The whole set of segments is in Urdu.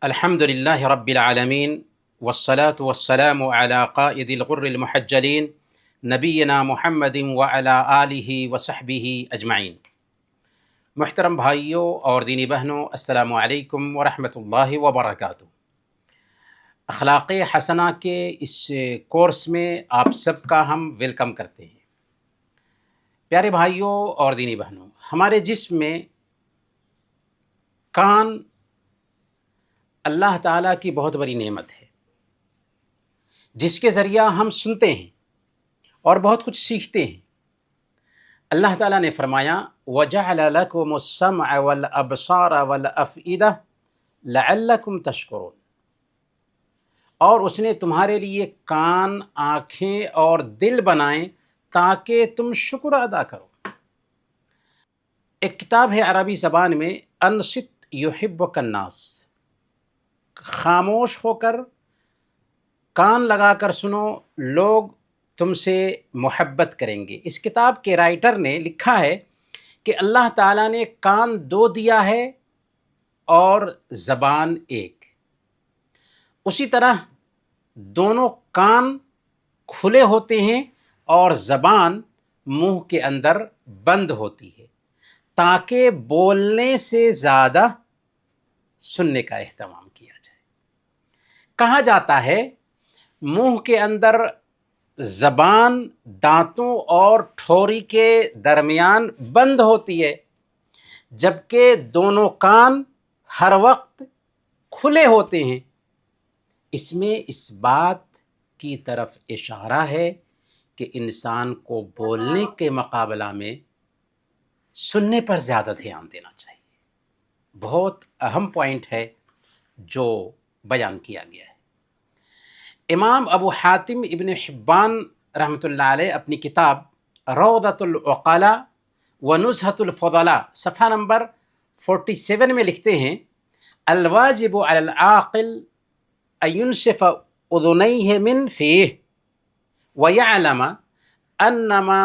الحمد لله رب العالمين والصلاة والسلام على قائد الغر المحجلين نبينا محمد وعلى آلہ وصحبہ اجمعین۔ محترم بھائیوں اور دینی بہنوں، السلام علیکم ورحمۃ اللہ وبرکاتہ۔ اخلاق حسنہ کے اس کورس میں آپ سب کا ہم ویلکم کرتے ہیں۔ پیارے بھائیوں اور دینی بہنوں، ہمارے جسم میں کان اللہ تعالیٰ کی بہت بڑی نعمت ہے، جس کے ذریعہ ہم سنتے ہیں اور بہت کچھ سیکھتے ہیں۔ اللہ تعالیٰ نے فرمایا وَجَعَلَ لَكُمُ السَّمْعَ وَالْأَبْصَارَ وَالْأَفْئِدَةَ لَعَلَّكُمْ تَشْكُرُونَ، اور اس نے تمہارے لیے کان، آنکھیں اور دل بنائیں تاکہ تم شکر ادا کرو۔ ایک کتاب ہے عربی زبان میں، انصت یحبک الناس، خاموش ہو کر کان لگا کر سنو، لوگ تم سے محبت کریں گے۔ اس کتاب کے رائٹر نے لکھا ہے کہ اللہ تعالیٰ نے کان دو دیا ہے اور زبان ایک۔ اسی طرح دونوں کان کھلے ہوتے ہیں اور زبان منہ کے اندر بند ہوتی ہے تاکہ بولنے سے زیادہ سننے کا اہتمام کیا جائے۔ کہا جاتا ہے منہ کے اندر زبان دانتوں اور ٹھوری کے درمیان بند ہوتی ہے، جبکہ دونوں کان ہر وقت کھلے ہوتے ہیں۔ اس میں اس بات کی طرف اشارہ ہے کہ انسان کو بولنے کے مقابلہ میں سننے پر زیادہ دھیان دینا چاہیے۔ بہت اہم پوائنٹ ہے جو بیان کیا گیا ہے۔ امام ابو حاتم ابن حبان رحمۃ اللہ علیہ اپنی کتاب روضۃ العقلاء ونزہۃ الفضلاء صفحہ نمبر 47 میں لکھتے ہیں الواجب علی العاقل ان ينصف اذنیہ من فیہ ویعلم انما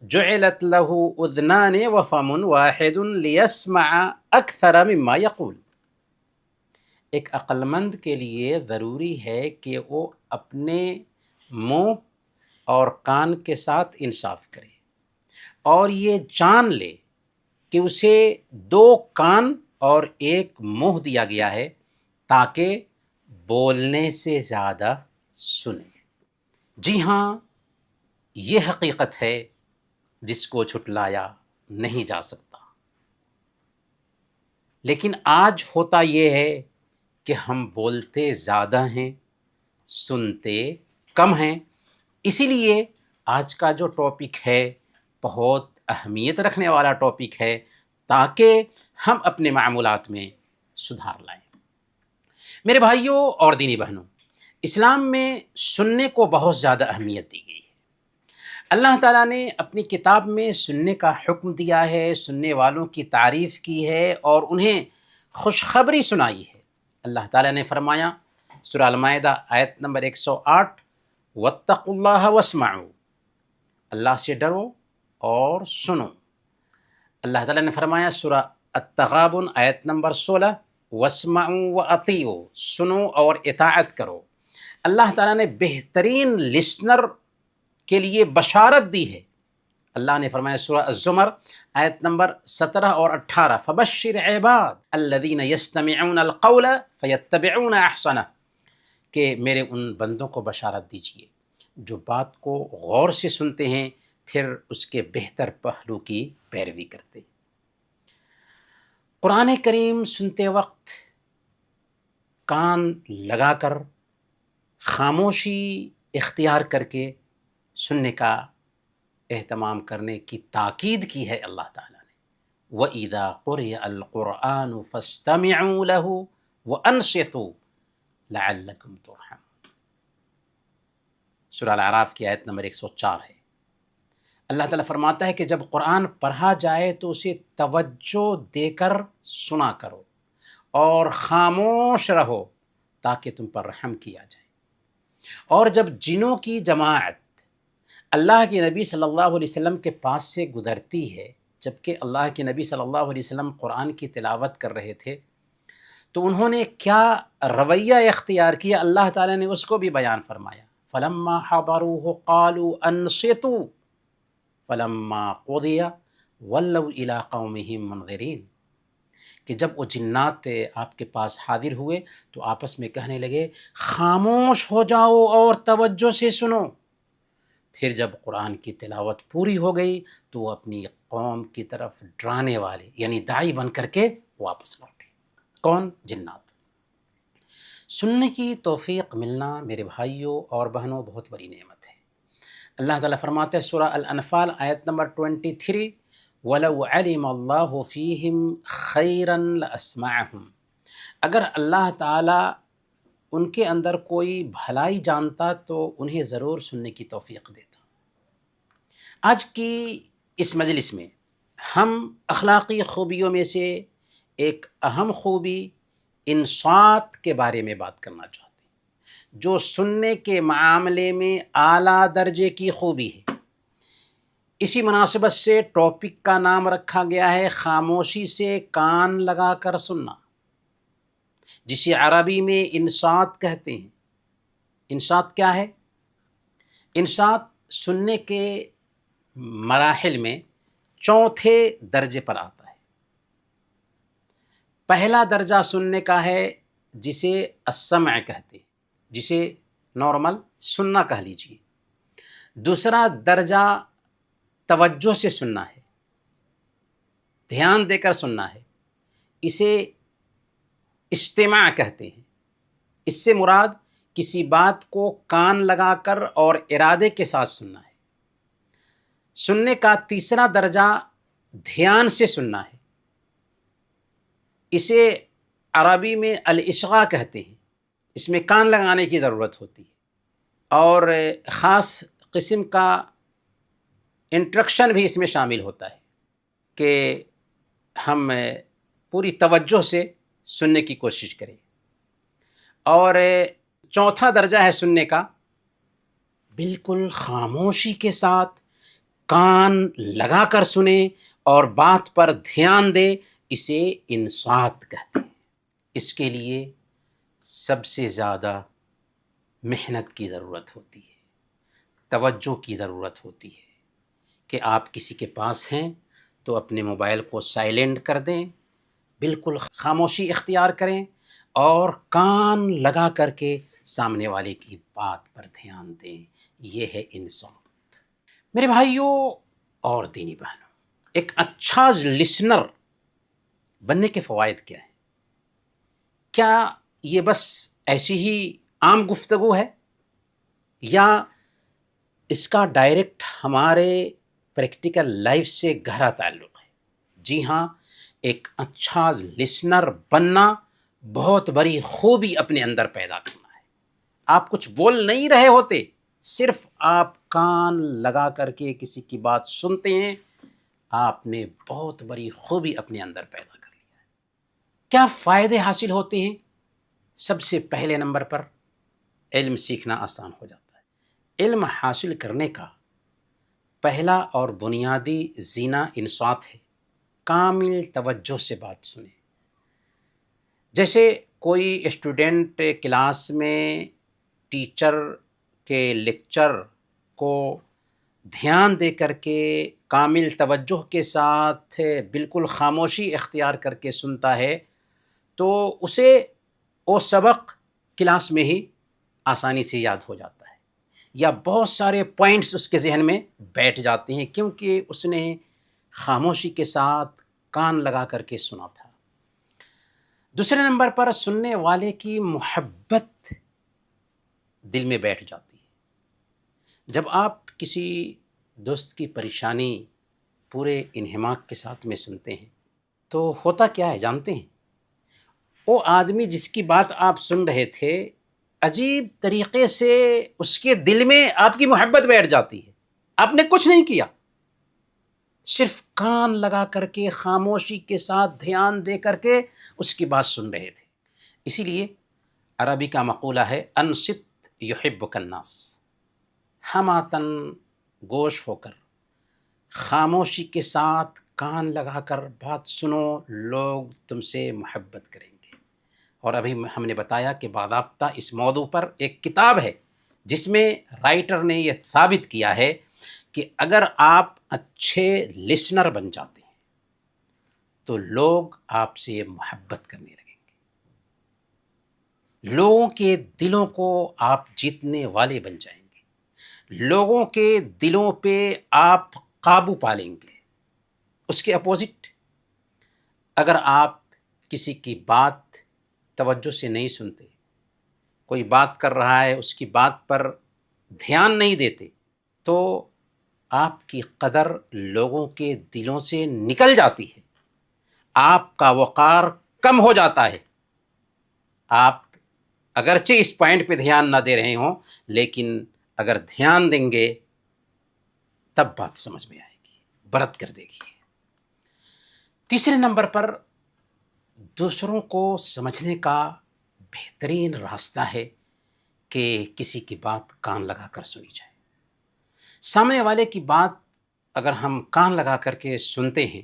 جعلت له اذنان وفم واحد لیسمع اکثر مما یقول۔ ایک عقل مند کے لیے ضروری ہے کہ وہ اپنے منہ اور کان کے ساتھ انصاف کرے اور یہ جان لے کہ اسے دو کان اور ایک منہ دیا گیا ہے تاکہ بولنے سے زیادہ سنے۔ جی ہاں، یہ حقیقت ہے جس کو جھٹلایا نہیں جا سکتا، لیکن آج ہوتا یہ ہے کہ ہم بولتے زیادہ ہیں، سنتے کم ہیں۔ اسی لیے آج کا جو ٹاپک ہے بہت اہمیت رکھنے والا ٹاپک ہے تاکہ ہم اپنے معمولات میں سدھار لائیں۔ میرے بھائیوں اور دینی بہنوں، اسلام میں سننے کو بہت زیادہ اہمیت دی گئی ہے۔ اللہ تعالیٰ نے اپنی کتاب میں سننے کا حکم دیا ہے، سننے والوں کی تعریف کی ہے اور انہیں خوشخبری سنائی ہے۔ اللہ تعالیٰ نے فرمایا سورہ المائدہ آیت نمبر 108 واتقوا اللہ واسمعوا، اللہ سے ڈرو اور سنو۔ اللہ تعالیٰ نے فرمایا سورہ التغابن آیت نمبر 16 واسمعوا واطیعوا، سنو اور اطاعت کرو۔ اللہ تعالیٰ نے بہترین لسنر کے لیے بشارت دی ہے۔ اللہ نے فرمایا سورہ الزمر آیت نمبر 17 اور 18 فبشر عباد الذین یستمعون القول فیتبعون احسنہ، کہ میرے ان بندوں کو بشارت دیجیے جو بات کو غور سے سنتے ہیں پھر اس کے بہتر پہلو کی پیروی کرتے ہیں۔ قرآن کریم سنتے وقت کان لگا کر خاموشی اختیار کر کے سننے کا اہتمام کرنے کی تاکید کی ہے اللہ تعالیٰ نے۔ وَإِذَا قُرِئَ الْقُرْآنُ فَاسْتَمِعُوا لَهُ وَأَنصِتُوا لَعَلَّكُمْ تُرْحَمُونَ، سورہ الاعراف کی آیت نمبر 104 ہے۔ اللہ تعالیٰ فرماتا ہے کہ جب قرآن پڑھا جائے تو اسے توجہ دے کر سنا کرو اور خاموش رہو تاکہ تم پر رحم کیا جائے۔ اور جب جنوں کی جماعت اللہ کے نبی صلی اللہ علیہ وسلم کے پاس سے گزرتی ہے، جبکہ اللہ کے نبی صلی اللہ علیہ وسلم قرآن کی تلاوت کر رہے تھے، تو انہوں نے کیا رویہ اختیار کیا، اللہ تعالیٰ نے اس کو بھی بیان فرمایا، فلما حضروه قالوا انصتوا فلما قضی ولوا الی قومهم منذرین، کہ جب وہ جنات آپ کے پاس حاضر ہوئے تو آپس میں کہنے لگے خاموش ہو جاؤ اور توجہ سے سنو۔ پھر جب قرآن کی تلاوت پوری ہو گئی تو وہ اپنی قوم کی طرف ڈرانے والے یعنی داعی بن کر کے واپس لوٹے۔ کون؟ جنات۔ سننے کی توفیق ملنا میرے بھائیوں اور بہنوں بہت بڑی نعمت ہے۔ اللہ تعالیٰ فرماتے ہیں سورہ الانفال آیت نمبر 23، وَلَوْ عَلِمَ اللَّهُ فِيهِمْ خَيْرًا لَأَسْمَعَهُمْ، اگر اللہ تعالیٰ ان کے اندر کوئی بھلائی جانتا تو انہیں ضرور سننے کی توفیق دیتا۔ آج کی اس مجلس میں ہم اخلاقی خوبیوں میں سے ایک اہم خوبی انصات کے بارے میں بات کرنا چاہتے ہیں، جو سننے کے معاملے میں اعلیٰ درجے کی خوبی ہے۔ اسی مناسبت سے ٹاپک کا نام رکھا گیا ہے خاموشی سے کان لگا کر سننا، جسے عربی میں انصات کہتے ہیں۔ انصات کیا ہے؟ انصات سننے کے مراحل میں چوتھے درجے پر آتا ہے۔ پہلا درجہ سننے کا ہے جسے السمع کہتے ہیں، جسے نارمل سننا کہہ لیجیے۔ دوسرا درجہ توجہ سے سننا ہے، دھیان دے کر سننا ہے، اسے استماع کہتے ہیں۔ اس سے مراد کسی بات کو کان لگا کر اور ارادے کے ساتھ سننا ہے۔ سننے کا تیسرا درجہ دھیان سے سننا ہے، اسے عربی میں الاصغاء کہتے ہیں، اس میں کان لگانے کی ضرورت ہوتی ہے اور خاص قسم کا انٹریکشن بھی اس میں شامل ہوتا ہے کہ ہم پوری توجہ سے سننے کی کوشش کریں۔ اور چوتھا درجہ ہے سننے کا بالکل خاموشی کے ساتھ کان لگا کر سنیں اور بات پر دھیان دے، اسے انصات کہتے ہیں۔ اس کے لیے سب سے زیادہ محنت کی ضرورت ہوتی ہے، توجہ کی ضرورت ہوتی ہے کہ آپ کسی کے پاس ہیں تو اپنے موبائل کو سائلنٹ کر دیں، بالکل خاموشی اختیار کریں اور کان لگا کر کے سامنے والے کی بات پر دھیان دیں۔ یہ ہے انصات۔ میرے بھائیوں اور دینی بہنوں، ایک اچھا لسنر بننے کے فوائد کیا ہیں؟ کیا یہ بس ایسی ہی عام گفتگو ہے یا اس کا ڈائریکٹ ہمارے پریکٹیکل لائف سے گہرا تعلق ہے؟ جی ہاں، ایک اچھا لسنر بننا بہت بڑی خوبی اپنے اندر پیدا کرنا ہے۔ آپ کچھ بول نہیں رہے ہوتے، صرف آپ کان لگا کر کے کسی کی بات سنتے ہیں، آپ نے بہت بڑی خوبی اپنے اندر پیدا کر لیا ہے۔ کیا فائدے حاصل ہوتے ہیں؟ سب سے پہلے نمبر پر علم سیکھنا آسان ہو جاتا ہے۔ علم حاصل کرنے کا پہلا اور بنیادی زینہ انصات ہے، کامل توجہ سے بات سنیں۔ جیسے کوئی اسٹوڈنٹ کلاس میں ٹیچر کے لیکچر کو دھیان دے کر کے کامل توجہ کے ساتھ بالکل خاموشی اختیار کر کے سنتا ہے تو اسے وہ سبق کلاس میں ہی آسانی سے یاد ہو جاتا ہے، یا بہت سارے پوائنٹس اس کے ذہن میں بیٹھ جاتے ہیں کیونکہ اس نے خاموشی کے ساتھ کان لگا کر کے سنا تھا۔ دوسرے نمبر پر سننے والے کی محبت دل میں بیٹھ جاتی ہے۔ جب آپ کسی دوست کی پریشانی پورے انہماک کے ساتھ میں سنتے ہیں تو ہوتا کیا ہے جانتے ہیں؟ وہ آدمی جس کی بات آپ سن رہے تھے عجیب طریقے سے اس کے دل میں آپ کی محبت بیٹھ جاتی ہے۔ آپ نے کچھ نہیں کیا، صرف کان لگا کر کے خاموشی کے ساتھ دھیان دے کر کے اس کی بات سن رہے تھے۔ اسی لیے عربی کا مقولہ ہے انصت یحبک الناس، ہماتن گوش ہو کر خاموشی کے ساتھ کان لگا کر بات سنو، لوگ تم سے محبت کریں گے۔ اور ابھی ہم نے بتایا کہ باضابطہ اس موضوع پر ایک کتاب ہے جس میں رائٹر نے یہ ثابت کیا ہے کہ اگر آپ اچھے لسنر بن جاتے ہیں تو لوگ آپ سے محبت کرنے لگیں گے، لوگوں کے دلوں کو آپ جیتنے والے بن جائیں گے، لوگوں کے دلوں پہ آپ قابو پا لیں گے۔ اس کے اپوزٹ، اگر آپ کسی کی بات توجہ سے نہیں سنتے، کوئی بات کر رہا ہے اس کی بات پر دھیان نہیں دیتے، تو آپ کی قدر لوگوں کے دلوں سے نکل جاتی ہے، آپ کا وقار کم ہو جاتا ہے۔ آپ اگرچہ اس پوائنٹ پہ دھیان نہ دے رہے ہوں، لیکن اگر دھیان دیں گے تب بات سمجھ میں آئے گی، برت کر دے گی۔ تیسرے نمبر پر دوسروں کو سمجھنے کا بہترین راستہ ہے کہ کسی کی بات کان لگا کر سنی جائے۔ سامنے والے کی بات اگر ہم کان لگا کر کے سنتے ہیں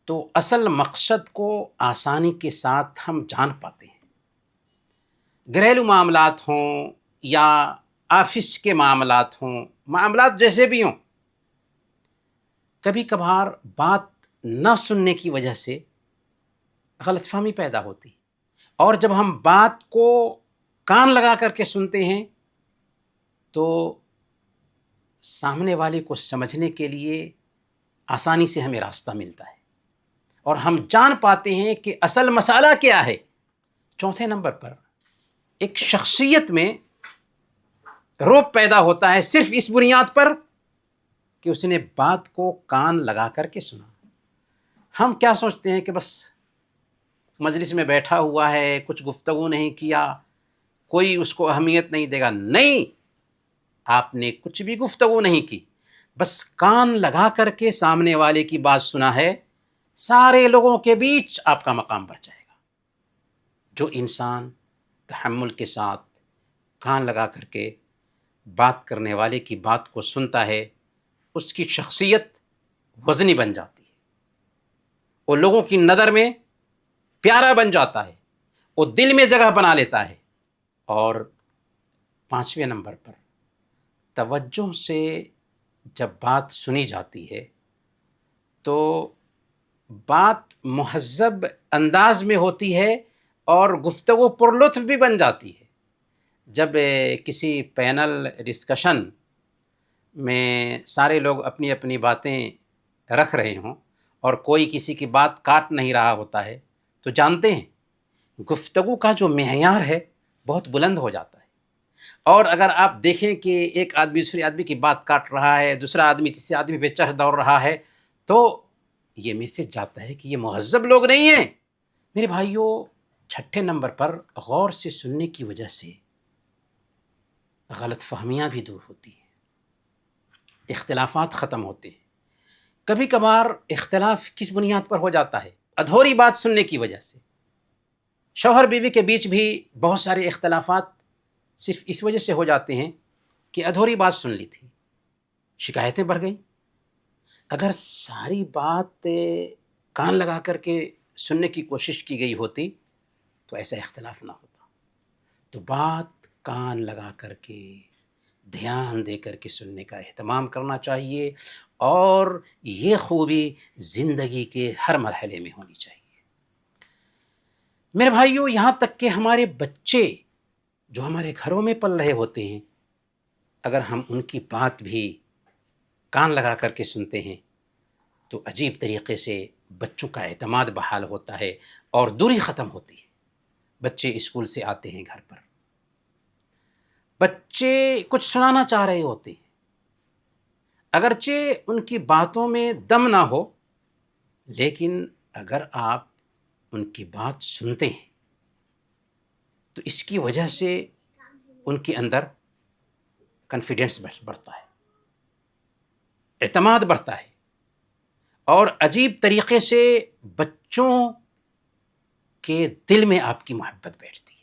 تو اصل مقصد کو آسانی کے ساتھ ہم جان پاتے ہیں۔ گھریلو معاملات ہوں یا آفس کے معاملات ہوں، معاملات جیسے بھی ہوں، کبھی کبھار بات نہ سننے کی وجہ سے غلط فہمی پیدا ہوتی، اور جب ہم بات کو کان لگا کر کے سنتے ہیں تو سامنے والے کو سمجھنے کے لیے آسانی سے ہمیں راستہ ملتا ہے اور ہم جان پاتے ہیں کہ اصل مسئلہ کیا ہے۔ چوتھے نمبر پر ایک شخصیت میں رعب پیدا ہوتا ہے صرف اس بنیاد پر کہ اس نے بات کو کان لگا کر کے سنا۔ ہم کیا سوچتے ہیں کہ بس مجلس میں بیٹھا ہوا ہے، کچھ گفتگو نہیں کیا، کوئی اس کو اہمیت نہیں دے گا۔ نہیں، آپ نے کچھ بھی گفتگو نہیں کی، بس کان لگا کر کے سامنے والے کی بات سنا ہے، سارے لوگوں کے بیچ آپ کا مقام بڑھ جائے گا۔ جو انسان تحمل کے ساتھ کان لگا کر کے بات کرنے والے کی بات کو سنتا ہے، اس کی شخصیت وزنی بن جاتی ہے، وہ لوگوں کی نظر میں پیارا بن جاتا ہے، وہ دل میں جگہ بنا لیتا ہے۔ اور پانچویں نمبر پر توجہ سے جب بات سنی جاتی ہے تو بات مہذب انداز میں ہوتی ہے اور گفتگو پرلطف بھی بن جاتی ہے۔ جب کسی پینل ڈسکشن میں سارے لوگ اپنی اپنی باتیں رکھ رہے ہوں اور کوئی کسی کی بات کاٹ نہیں رہا ہوتا ہے تو جانتے ہیں گفتگو کا جو معیار ہے بہت بلند ہو جاتا ہے۔ اور اگر آپ دیکھیں کہ ایک آدمی دوسرے آدمی کی بات کاٹ رہا ہے، دوسرا آدمی تیسرے آدمی پہ چڑھ دوڑ رہا ہے، تو یہ میسج جاتا ہے کہ یہ مہذب لوگ نہیں ہیں۔ میرے بھائیوں، چھٹے نمبر پر غور سے سننے کی وجہ سے غلط فہمیاں بھی دور ہوتی ہیں، اختلافات ختم ہوتے ہیں۔ کبھی کبھار اختلاف کس بنیاد پر ہو جاتا ہے؟ ادھوری بات سننے کی وجہ سے۔ شوہر بیوی کے بیچ بھی بہت سارے اختلافات صرف اس وجہ سے ہو جاتے ہیں کہ ادھوری بات سن لی تھی، شکایتیں بڑھ گئیں۔ اگر ساری بات کان لگا کر کے سننے کی کوشش کی گئی ہوتی تو ایسا اختلاف نہ ہوتا۔ تو بات کان لگا کر کے دھیان دے کر کے سننے کا اہتمام کرنا چاہیے، اور یہ خوبی زندگی کے ہر مرحلے میں ہونی چاہیے۔ میرے بھائیوں، یہاں تک کہ ہمارے بچے جو ہمارے گھروں میں پل رہے ہوتے ہیں، اگر ہم ان کی بات بھی کان لگا کر کے سنتے ہیں تو عجیب طریقے سے بچوں کا اعتماد بحال ہوتا ہے اور دوری ختم ہوتی ہے۔ بچے اسکول سے آتے ہیں گھر پر، بچے کچھ سنانا چاہ رہے ہوتے ہیں، اگرچہ ان کی باتوں میں دم نہ ہو، لیکن اگر آپ ان کی بات سنتے ہیں تو اس کی وجہ سے ان کے اندر کانفیڈنس بڑھتا ہے، اعتماد بڑھتا ہے، اور عجیب طریقے سے بچوں کے دل میں آپ کی محبت بیٹھتی ہے۔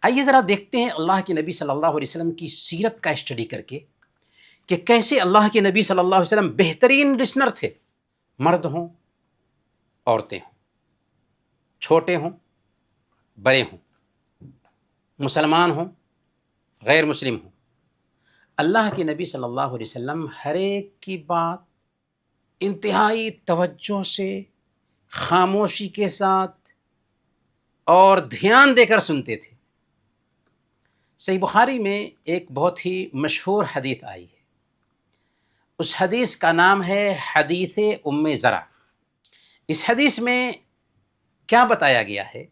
آئیے ذرا دیکھتے ہیں اللہ کے نبی صلی اللہ علیہ وسلم کی سیرت کا اسٹڈی کر کے کہ کیسے اللہ کے نبی صلی اللہ علیہ وسلم بہترین لسنر تھے، مرد ہوں، عورتیں ہوں، چھوٹے ہوں، بڑے ہوں، مسلمان ہوں، غیر مسلم ہوں، اللہ کے نبی صلی اللہ علیہ وسلم ہر ایک کی بات انتہائی توجہ سے، خاموشی کے ساتھ اور دھیان دے کر سنتے تھے۔ صحیح بخاری میں ایک بہت ہی مشہور حدیث آئی ہے، اس حدیث کا نام ہے حدیث ام زرع۔ اس حدیث میں کیا بتایا گیا ہے؟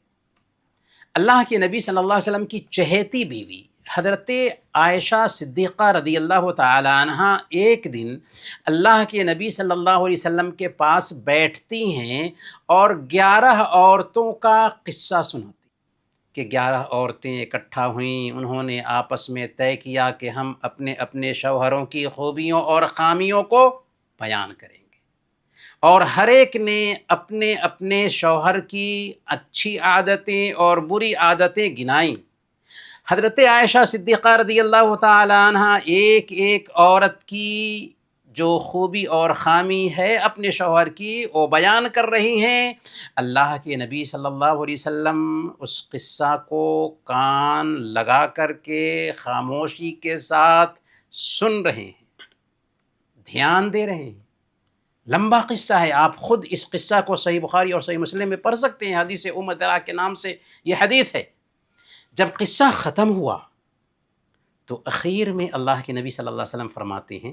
اللہ کے نبی صلی اللہ علیہ وسلم کی چہیتی بیوی حضرت عائشہ صدیقہ رضی اللہ تعالی عنہ ایک دن اللہ کے نبی صلی اللہ علیہ وسلم کے پاس بیٹھتی ہیں اور 11 عورتوں کا قصہ سناتی کہ 11 عورتیں اکٹھا ہوئیں، انہوں نے آپس میں طے کیا کہ ہم اپنے اپنے شوہروں کی خوبیوں اور خامیوں کو بیان کریں گے، اور ہر ایک نے اپنے اپنے شوہر کی اچھی عادتیں اور بری عادتیں گنائیں۔ حضرت عائشہ صدیقہ رضی اللہ تعالی عنہ ایک ایک عورت کی جو خوبی اور خامی ہے اپنے شوہر کی وہ بیان کر رہی ہیں۔ اللہ کے نبی صلی اللہ علیہ وسلم اس قصہ کو کان لگا کر کے خاموشی کے ساتھ سن رہے ہیں، دھیان دے رہے ہیں۔ لمبا قصہ ہے، آپ خود اس قصہ کو صحیح بخاری اور صحیح مسلم میں پڑھ سکتے ہیں، حدیث ام زرع کے نام سے یہ حدیث ہے۔ جب قصہ ختم ہوا تو اخیر میں اللہ کے نبی صلی اللہ علیہ وسلم فرماتے ہیں،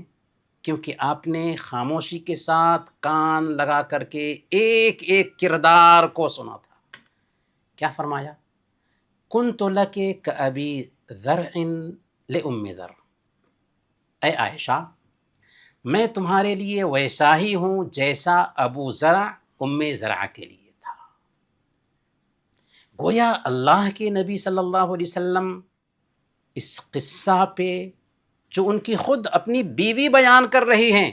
کیونکہ آپ نے خاموشی کے ساتھ کان لگا کر کے ایک ایک کردار کو سنا تھا، کیا فرمایا؟ کنت لک کابی زرع لام زرع، اے عائشہ میں تمہارے لیے ویسا ہی ہوں جیسا ابو زرع ام زرع کے لیے تھا۔ گویا اللہ کے نبی صلی اللہ علیہ وسلم اس قصہ پہ جو ان کی خود اپنی بیوی بیان کر رہی ہیں،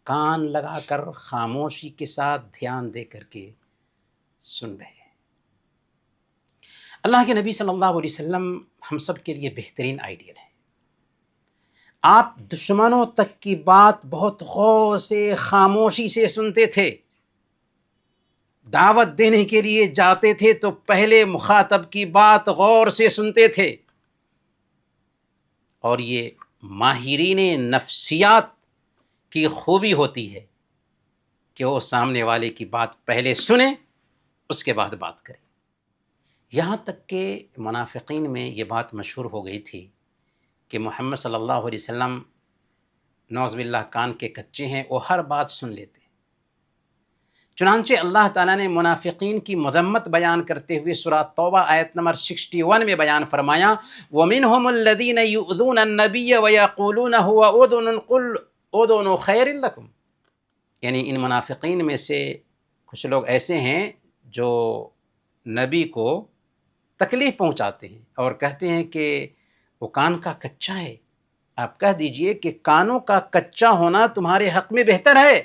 کان لگا کر خاموشی کے ساتھ دھیان دے کر کے سن رہے ہیں۔ اللہ کے نبی صلی اللہ علیہ وسلم ہم سب کے لیے بہترین آئیڈیل ہے۔ آپ دشمنوں تک کی بات بہت غور سے، خاموشی سے سنتے تھے۔ دعوت دینے کے لیے جاتے تھے تو پہلے مخاطب کی بات غور سے سنتے تھے، اور یہ ماہرین نفسیات کی خوبی ہوتی ہے کہ وہ سامنے والے کی بات پہلے سنیں، اس کے بعد بات کریں۔ یہاں تک کہ منافقین میں یہ بات مشہور ہو گئی تھی کہ محمد صلی اللہ علیہ وسلم نعوذ باللہ کان کے کچے ہیں، وہ ہر بات سن لیتے۔ چنانچہ اللہ تعالیٰ نے منافقین کی مذمت بیان کرتے ہوئے سورہ توبہ آیت نمبر 61 میں بیان فرمایا، وَمِنْهُمُ الَّذِينَ يُؤْذُونَ النَّبِيَّ وَيَقُولُونَ هُوَ أُذُنٌ قُلْ أُذُنُ خَيْرٍ لَكُمْ، یعنی ان منافقین میں سے کچھ لوگ ایسے ہیں جو نبی کو تکلیف پہنچاتے ہیں اور کہتے ہیں کہ وہ کان کا کچا ہے، آپ کہہ دیجئے کہ کانوں کا کچا ہونا تمہارے حق میں بہتر ہے۔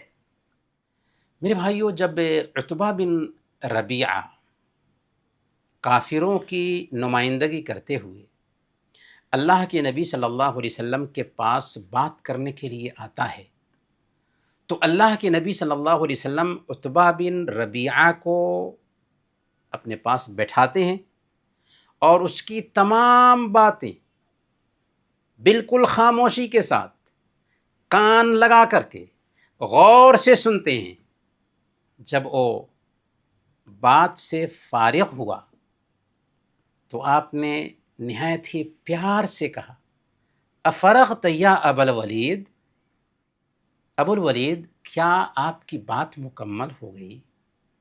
میرے بھائیو، جب عتبہ بن ربیعہ کافروں کی نمائندگی کرتے ہوئے اللہ کے نبی صلی اللہ علیہ وسلم کے پاس بات کرنے کے لیے آتا ہے تو اللہ کے نبی صلی اللہ علیہ وسلم عتبہ بن ربیعہ کو اپنے پاس بیٹھاتے ہیں اور اس کی تمام باتیں بالکل خاموشی کے ساتھ کان لگا کر کے غور سے سنتے ہیں۔ جب وہ بات سے فارغ ہوا تو آپ نے نہایت ہی پیار سے کہا، افرغت یا ابا الولید، ابو الولید کیا آپ کی بات مکمل ہو گئی؟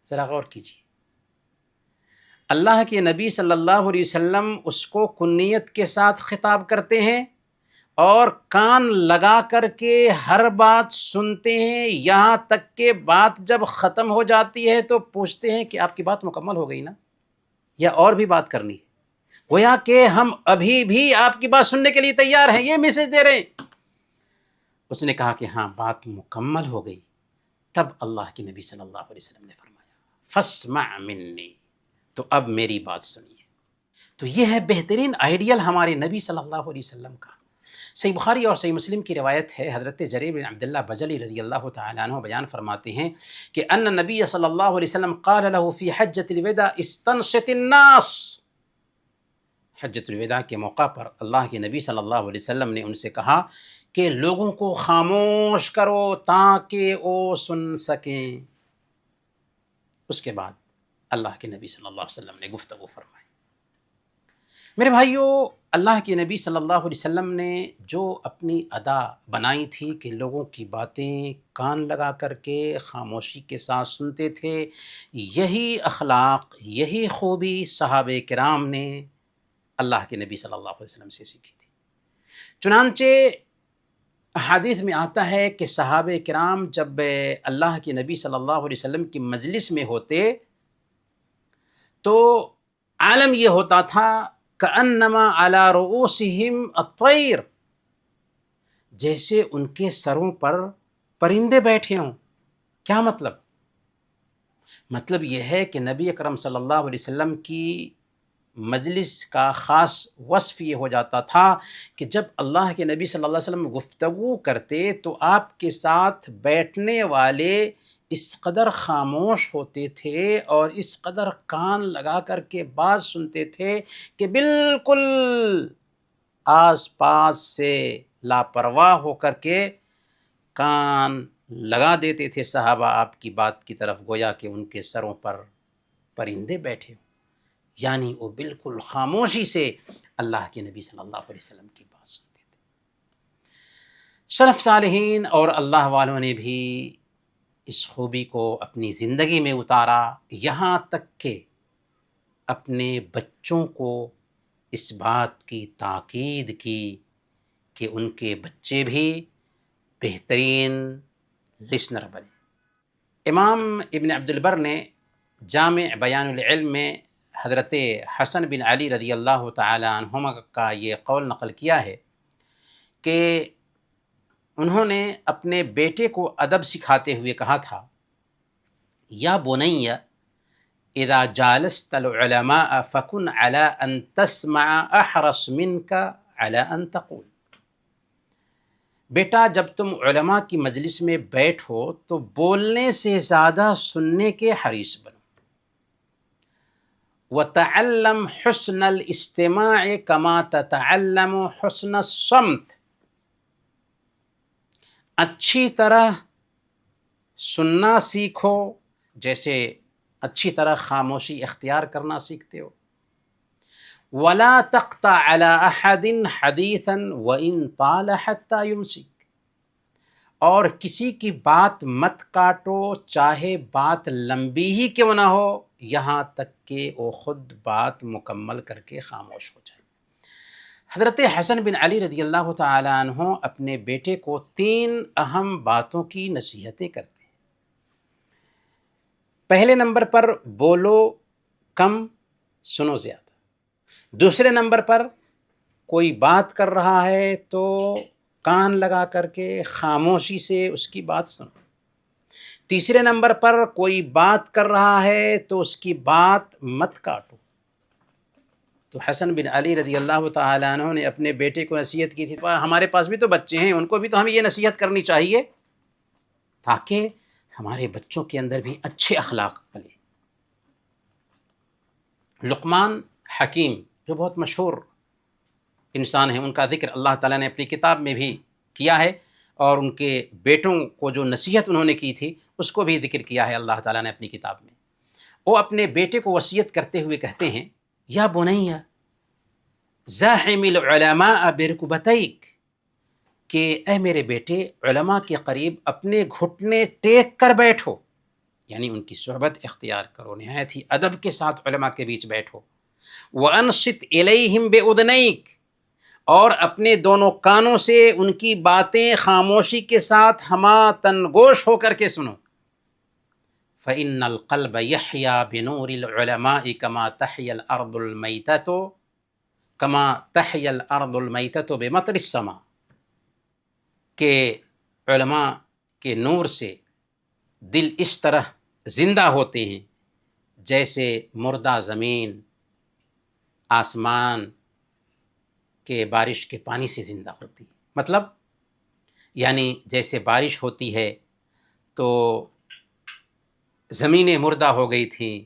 ذرا غور کیجیے، اللہ کے نبی صلی اللہ علیہ وسلم اس کو کنیت کے ساتھ خطاب کرتے ہیں اور کان لگا کر کے ہر بات سنتے ہیں، یہاں تک کہ بات جب ختم ہو جاتی ہے تو پوچھتے ہیں کہ آپ کی بات مکمل ہو گئی نا، یا اور بھی بات کرنی ہے؟ گویا کہ ہم ابھی بھی آپ کی بات سننے کے لیے تیار ہیں، یہ میسج دے رہے ہیں۔ اس نے کہا کہ ہاں بات مکمل ہو گئی۔ تب اللہ کے نبی صلی اللہ علیہ وسلم نے فرمایا، فاسمع منی، تو اب میری بات سنیے۔ تو یہ ہے بہترین آئیڈیل ہمارے نبی صلی اللہ علیہ وسلم کا۔ صحیح بخاری اور صحیح مسلم کی روایت ہے، حضرت جریر بن عبداللہ بجلی رضی اللہ تعالیٰ عنہ بیان فرماتے ہیں کہ ان نبی صلی اللہ علیہ وسلم قال له فی حجۃ الوداع استنصت الناس، حجۃ الوداع کے موقع پر اللہ کے نبی صلی اللہ علیہ وسلم نے ان سے کہا کہ لوگوں کو خاموش کرو تاکہ وہ سن سکیں۔ اس کے بعد اللہ کے نبی صلی اللہ علیہ وسلم نے گفتگو فرمائی۔ میرے بھائیو، اللہ کے نبی صلی اللہ علیہ وسلم نے جو اپنی ادا بنائی تھی کہ لوگوں کی باتیں کان لگا کر کے خاموشی کے ساتھ سنتے تھے، یہی اخلاق، یہی خوبی صحابہ کرام نے اللہ کے نبی صلی اللہ علیہ وسلم سے سیکھی تھی۔ چنانچہ احادیث میں آتا ہے کہ صحابہ کرام جب اللہ کے نبی صلی اللہ علیہ وسلم کی مجلس میں ہوتے تو عالم یہ ہوتا تھا کأنما علی رؤوسہم الطیر، جیسے ان کے سروں پر پرندے بیٹھے ہوں۔ کیا مطلب؟ مطلب یہ ہے کہ نبی اکرم صلی اللہ علیہ وسلم کی مجلس کا خاص وصف یہ ہو جاتا تھا کہ جب اللہ کے نبی صلی اللہ علیہ وسلم گفتگو کرتے تو آپ کے ساتھ بیٹھنے والے اس قدر خاموش ہوتے تھے اور اس قدر کان لگا کر کے بات سنتے تھے کہ بالکل آس پاس سے لاپرواہ ہو کر کے کان لگا دیتے تھے صحابہ آپ کی بات کی طرف، گویا کہ ان کے سروں پر پرندے بیٹھے ہوں، یعنی وہ بالکل خاموشی سے اللہ کے نبی صلی اللہ علیہ وسلم کی بات سنتے تھے۔ سلف صالحین اور اللہ والوں نے بھی اس خوبی کو اپنی زندگی میں اتارا، یہاں تک کہ اپنے بچوں کو اس بات کی تاکید کی کہ ان کے بچے بھی بہترین لسنر بنے۔ امام ابن عبد البر نے جامع بیان العلم میں حضرت حسن بن علی رضی اللہ تعالی عنہما کا یہ قول نقل کیا ہے کہ انہوں نے اپنے بیٹے کو ادب سکھاتے ہوئے کہا تھا، یا بنی اذا جالست العلماء فکن علی ان تسمع احرص منک علی ان تقول، بیٹا جب تم علماء کی مجلس میں بیٹھو تو بولنے سے زیادہ سننے کے حریص بنو۔ وتعلم حسن الاستماع كما تتعلم حسن الصمت، اچھی طرح سننا سیکھو جیسے اچھی طرح خاموشی اختیار کرنا سیکھتے ہو۔ ولا تقطع على احد حديثا وان طال حتى يمسك، اور کسی کی بات مت کاٹو چاہے بات لمبی ہی کیوں نہ ہو، یہاں تک کہ وہ خود بات مکمل کر کے خاموش ہو جائے۔ حضرت حسن بن علی رضی اللہ تعالی عنہ اپنے بیٹے کو 3 اہم باتوں کی نصیحتیں کرتے ہیں۔ پہلے نمبر پر بولو کم، سنو زیادہ۔ دوسرے نمبر پر کوئی بات کر رہا ہے تو کان لگا کر کے خاموشی سے اس کی بات سنو۔ تیسرے نمبر پر کوئی بات کر رہا ہے تو اس کی بات مت کاٹو۔ تو حسن بن علی رضی اللہ تعالیٰ عنہ نے اپنے بیٹے کو نصیحت کی تھی، ہمارے پاس بھی تو بچے ہیں، ان کو بھی تو ہمیں یہ نصیحت کرنی چاہیے تاکہ ہمارے بچوں کے اندر بھی اچھے اخلاق پلے۔ لقمان حکیم جو بہت مشہور انسان ہیں، ان کا ذکر اللہ تعالیٰ نے اپنی کتاب میں بھی کیا ہے، اور ان کے بیٹوں کو جو نصیحت انہوں نے کی تھی اس کو بھی ذکر کیا ہے اللہ تعالیٰ نے اپنی کتاب میں۔ وہ اپنے بیٹے کو وصیت کرتے ہوئے کہتے ہیں، یا بنی زاحم العلماء برکبتیک، کہ اے میرے بیٹے علماء کے قریب اپنے گھٹنے ٹیک کر بیٹھو، یعنی ان کی صحبت اختیار کرو، نہایت ہی ادب کے ساتھ علماء کے بیچ بیٹھو۔ وانصت الیہم باذنیک، اور اپنے دونوں کانوں سے ان کی باتیں خاموشی کے ساتھ ہماتن گوش ہو کر کے سنو۔ فإن القلب يحيا بنور العلماء كما تحيا الأرض الميتة كما تحيا الأرض الميتة بمطر السماء، کہ علماء کے نور سے دل اس طرح زندہ ہوتے ہیں جیسے مردہ زمین آسمان کہ بارش کے پانی سے زندہ ہوتی ہے. مطلب یعنی جیسے بارش ہوتی ہے تو زمینیں مردہ ہو گئی تھیں،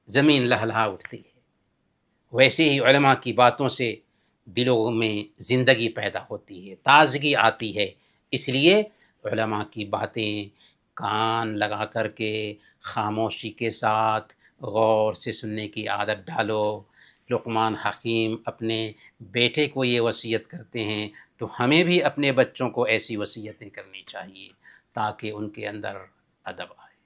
زمین لہلہا اٹھتی ہے، ویسے ہی علماء کی باتوں سے دلوں میں زندگی پیدا ہوتی ہے، تازگی آتی ہے. اس لیے علماء کی باتیں کان لگا کر کے خاموشی کے ساتھ غور سے سننے کی عادت ڈالو. لقمان حکیم اپنے بیٹے کو یہ وصیت کرتے ہیں تو ہمیں بھی اپنے بچوں کو ایسی وصیتیں کرنی چاہیے تاکہ ان کے اندر ادب آئے.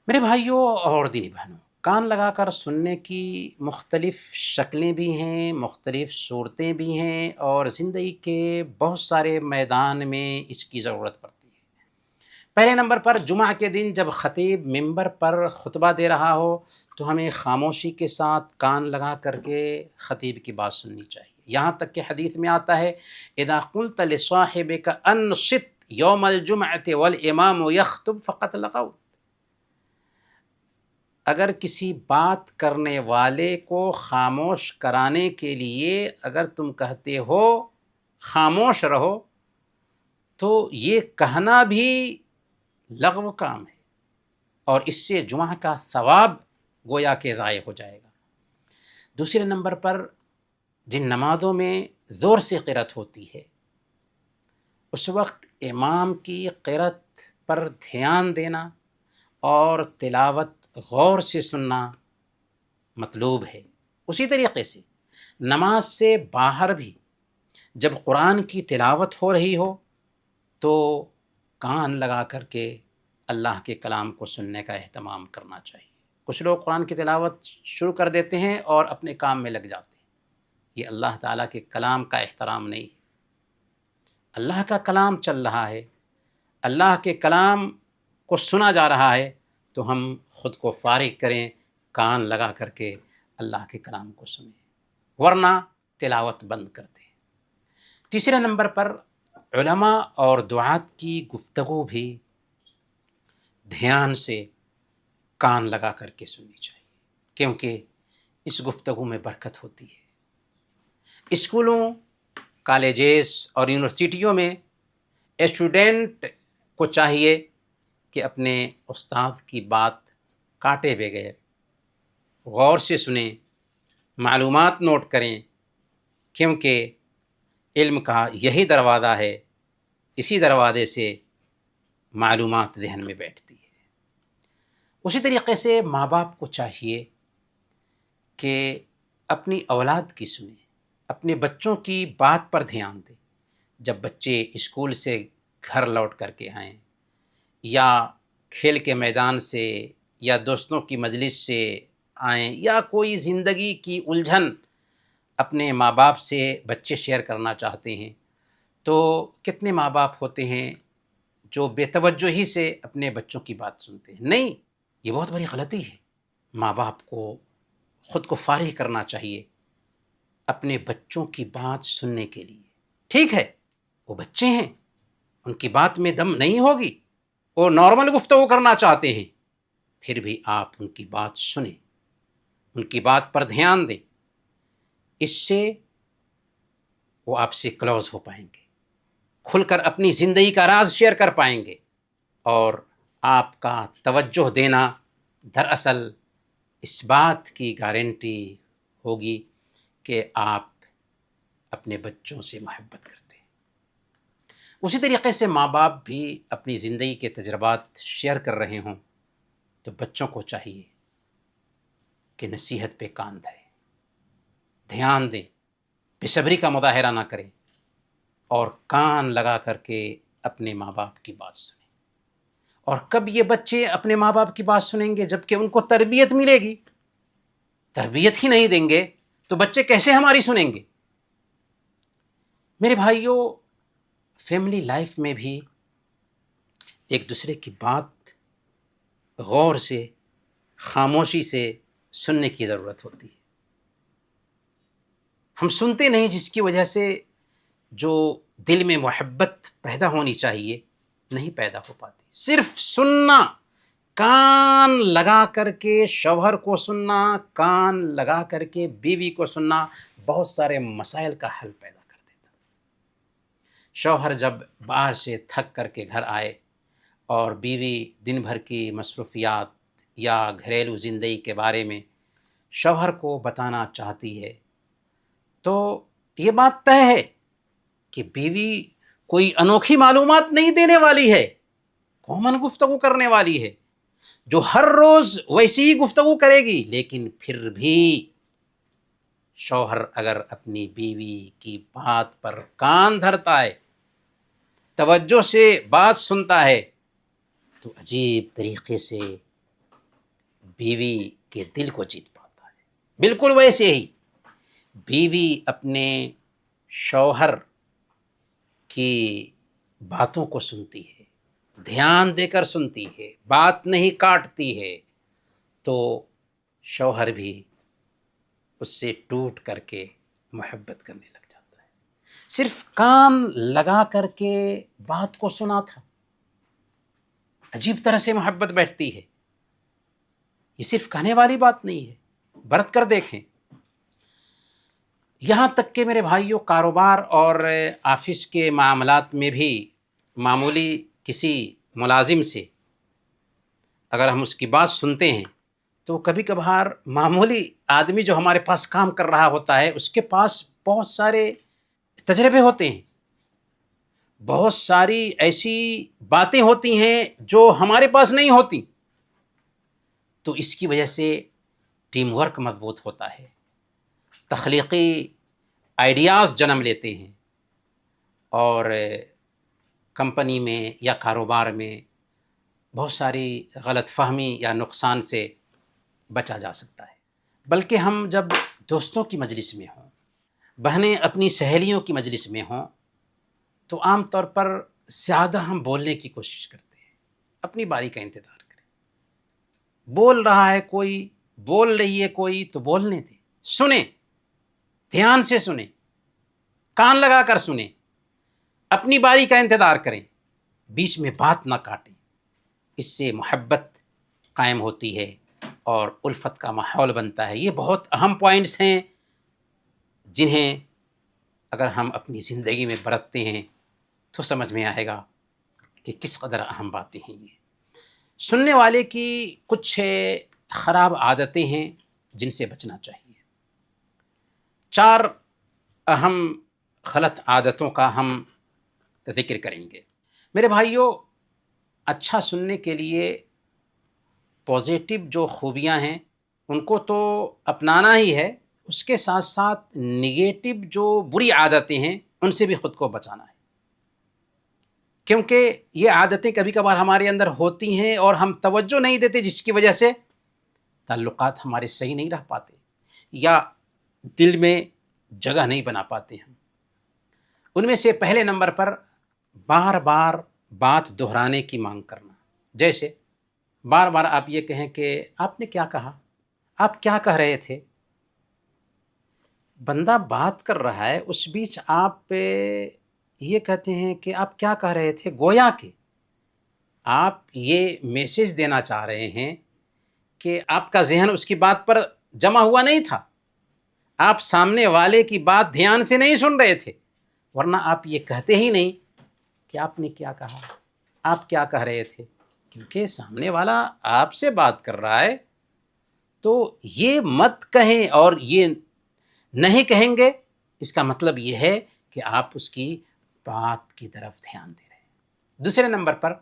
میرے بھائیوں اور دینی بہنوں، کان لگا کر سننے کی مختلف شکلیں بھی ہیں، مختلف صورتیں بھی ہیں، اور زندگی کے بہت سارے میدان میں اس کی ضرورت پڑتی ہے. پہلے نمبر پر جمعہ کے دن جب خطیب ممبر پر خطبہ دے رہا ہو تو ہمیں خاموشی کے ساتھ کان لگا کر کے خطیب کی بات سننی چاہیے. یہاں تک کہ حدیث میں آتا ہے اذا قلت لصاحبك انصت یوم الجمعة والامام یخطب فقط لغوت. اگر کسی بات کرنے والے کو خاموش کرانے کے لیے اگر تم کہتے ہو خاموش رہو تو یہ کہنا بھی لغو کام ہے، اور اس سے جمعہ کا ثواب گویا کہ ضائع ہو جائے گا. دوسرے نمبر پر جن نمازوں میں زور سے قرأت ہوتی ہے اس وقت امام کی قرأت پر دھیان دینا اور تلاوت غور سے سننا مطلوب ہے. اسی طریقے سے نماز سے باہر بھی جب قرآن کی تلاوت ہو رہی ہو تو کان لگا کر کے اللہ کے کلام کو سننے کا اہتمام کرنا چاہیے. کچھ لوگ قرآن کی تلاوت شروع کر دیتے ہیں اور اپنے کام میں لگ جاتے ہیں. یہ اللہ تعالیٰ کے کلام کا احترام نہیں ہے. اللہ کا کلام چل رہا ہے، اللہ کے کلام کو سنا جا رہا ہے تو ہم خود کو فارغ کریں، کان لگا کر کے اللہ کے کلام کو سنیں، ورنہ تلاوت بند کر دیں. تیسرے نمبر پر علماء اور دعات کی گفتگو بھی دھیان سے کان لگا کر کے سننی چاہیے، کیونکہ اس گفتگو میں برکت ہوتی ہے. اسکولوں، کالجز اور یونیورسٹیوں میں اسٹوڈنٹ کو چاہیے کہ اپنے استاد کی بات کاٹے بغیر غور سے سنیں، معلومات نوٹ کریں، کیونکہ علم کا یہی دروازہ ہے، اسی دروازے سے معلومات ذہن میں بیٹھتی ہے. اسی طریقے سے ماں باپ کو چاہیے کہ اپنی اولاد کی سنیں، اپنے بچوں کی بات پر دھیان دیں. جب بچے اسکول سے گھر لوٹ کر کے آئیں یا کھیل کے میدان سے یا دوستوں کی مجلس سے آئیں یا کوئی زندگی کی الجھن اپنے ماں باپ سے بچے شیئر کرنا چاہتے ہیں تو کتنے ماں باپ ہوتے ہیں جو بے توجہی سے اپنے بچوں کی بات سنتے ہیں. نہیں، یہ بہت بڑی غلطی ہے. ماں باپ کو خود کو فارغ کرنا چاہیے اپنے بچوں کی بات سننے کے لیے. ٹھیک ہے، وہ بچے ہیں، ان کی بات میں دم نہیں ہوگی، وہ نارمل گفتگو کرنا چاہتے ہیں، پھر بھی آپ ان کی بات سنیں، ان کی بات پر دھیان دیں. اس سے وہ آپ سے کلوز ہو پائیں گے، کھل کر اپنی زندگی کا راز شیئر کر پائیں گے، اور آپ کا توجہ دینا دراصل اس بات کی گارنٹی ہوگی کہ آپ اپنے بچوں سے محبت کرتے ہیں. اسی طریقے سے ماں باپ بھی اپنی زندگی کے تجربات شیئر کر رہے ہوں تو بچوں کو چاہیے کہ نصیحت پہ کان دیں، دھیان دیں، بے صبری کا مظاہرہ نہ کریں، اور کان لگا کر کے اپنے ماں باپ کی بات سنیں. اور کب یہ بچے اپنے ماں باپ کی بات سنیں گے؟ جب کہ ان کو تربیت ملے گی. تربیت ہی نہیں دیں گے تو بچے کیسے ہماری سنیں گے؟ میرے بھائیوں، فیملی لائف میں بھی ایک دوسرے کی بات غور سے، خاموشی سے سننے کی ضرورت ہوتی ہے. ہم سنتے نہیں، جس کی وجہ سے جو دل میں محبت پیدا ہونی چاہیے نہیں پیدا ہو پاتی. صرف سننا، کان لگا کر کے شوہر کو سننا، کان لگا کر کے بیوی کو سننا، بہت سارے مسائل کا حل پیدا کر دیتا۔ شوہر جب باہر سے تھک کر کے گھر آئے اور بیوی دن بھر کی مصروفیات یا گھریلو زندگی کے بارے میں شوہر کو بتانا چاہتی ہے، تو یہ بات طے ہے کہ بیوی کوئی انوکھی معلومات نہیں دینے والی ہے، کامن گفتگو کرنے والی ہے، جو ہر روز ویسی ہی گفتگو کرے گی۔ لیکن پھر بھی شوہر اگر اپنی بیوی کی بات پر کان دھرتا ہے، توجہ سے بات سنتا ہے، تو عجیب طریقے سے بیوی کے دل کو جیت پاتا ہے۔ بالکل ویسے ہی بیوی اپنے شوہر کی باتوں کو سنتی ہے، دھیان دے کر سنتی ہے، بات نہیں کاٹتی ہے، تو شوہر بھی اس سے ٹوٹ کر کے محبت کرنے لگ جاتا ہے۔ صرف کان لگا کر کے بات کو سنا تھا، عجیب طرح سے محبت بیٹھتی ہے۔ یہ صرف کہنے والی بات نہیں ہے، برت کر دیکھیں۔ یہاں تک کہ میرے بھائیوں، کاروبار اور آفس کے معاملات میں بھی معمولی کسی ملازم سے اگر ہم اس کی بات سنتے ہیں، تو کبھی کبھار معمولی آدمی جو ہمارے پاس کام کر رہا ہوتا ہے، اس کے پاس بہت سارے تجربے ہوتے ہیں، بہت ساری ایسی باتیں ہوتی ہیں جو ہمارے پاس نہیں ہوتی، تو اس کی وجہ سے ٹیم ورک مضبوط ہوتا ہے، تخلیقی آئیڈیاز جنم لیتے ہیں، اور کمپنی میں یا کاروبار میں بہت ساری غلط فہمی یا نقصان سے بچا جا سکتا ہے۔ بلکہ ہم جب دوستوں کی مجلس میں ہوں، بہنیں اپنی سہیلیوں کی مجلس میں ہوں، تو عام طور پر زیادہ ہم بولنے کی کوشش کرتے ہیں، اپنی باری کا انتظار کریں۔ بول رہا ہے کوئی، بول رہی ہے کوئی، تو بولنے دیں، سنیں، دھیان سے سنیں، کان لگا کر سنیں، اپنی باری کا انتظار کریں، بیچ میں بات نہ کاٹیں۔ اس سے محبت قائم ہوتی ہے اور الفت کا ماحول بنتا ہے۔ یہ بہت اہم پوائنٹس ہیں جنہیں اگر ہم اپنی زندگی میں برتتے ہیں تو سمجھ میں آئے گا کہ کس قدر اہم باتیں ہیں یہ۔ سننے والے کی کچھ خراب عادتیں ہیں جن سے بچنا چاہیے۔ 4 اہم غلط عادتوں کا ہم ذکر کریں گے۔ میرے بھائیوں، اچھا سننے کے لیے پازیٹیو جو خوبیاں ہیں ان کو تو اپنانا ہی ہے، اس کے ساتھ ساتھ نگیٹو جو بری عادتیں ہیں ان سے بھی خود کو بچانا ہے، کیونکہ یہ عادتیں کبھی کبھار ہمارے اندر ہوتی ہیں اور ہم توجہ نہیں دیتے، جس کی وجہ سے تعلقات ہمارے صحیح نہیں رہ پاتے یا دل میں جگہ نہیں بنا پاتے ہم۔ ان میں سے پہلے نمبر پر بار بار بات دہرانے کی مانگ کرنا، جیسے بار بار آپ یہ کہیں کہ آپ نے کیا کہا، آپ کیا کہہ رہے تھے۔ بندہ بات کر رہا ہے، اس بیچ آپ یہ کہتے ہیں کہ آپ کیا کہہ رہے تھے، گویا کہ آپ یہ میسج دینا چاہ رہے ہیں کہ آپ کا ذہن اس کی بات پر جمع ہوا نہیں تھا، آپ سامنے والے کی بات دھیان سے نہیں سن رہے تھے، ورنہ آپ یہ کہتے ہی نہیں کہ آپ نے کیا کہا، آپ کیا کہہ رہے تھے، کیونکہ سامنے والا آپ سے بات کر رہا ہے، تو یہ مت کہیں اور یہ نہیں کہیں گے، اس کا مطلب یہ ہے کہ آپ اس کی بات کی طرف دھیان دے رہے ہیں۔ دوسرے نمبر پر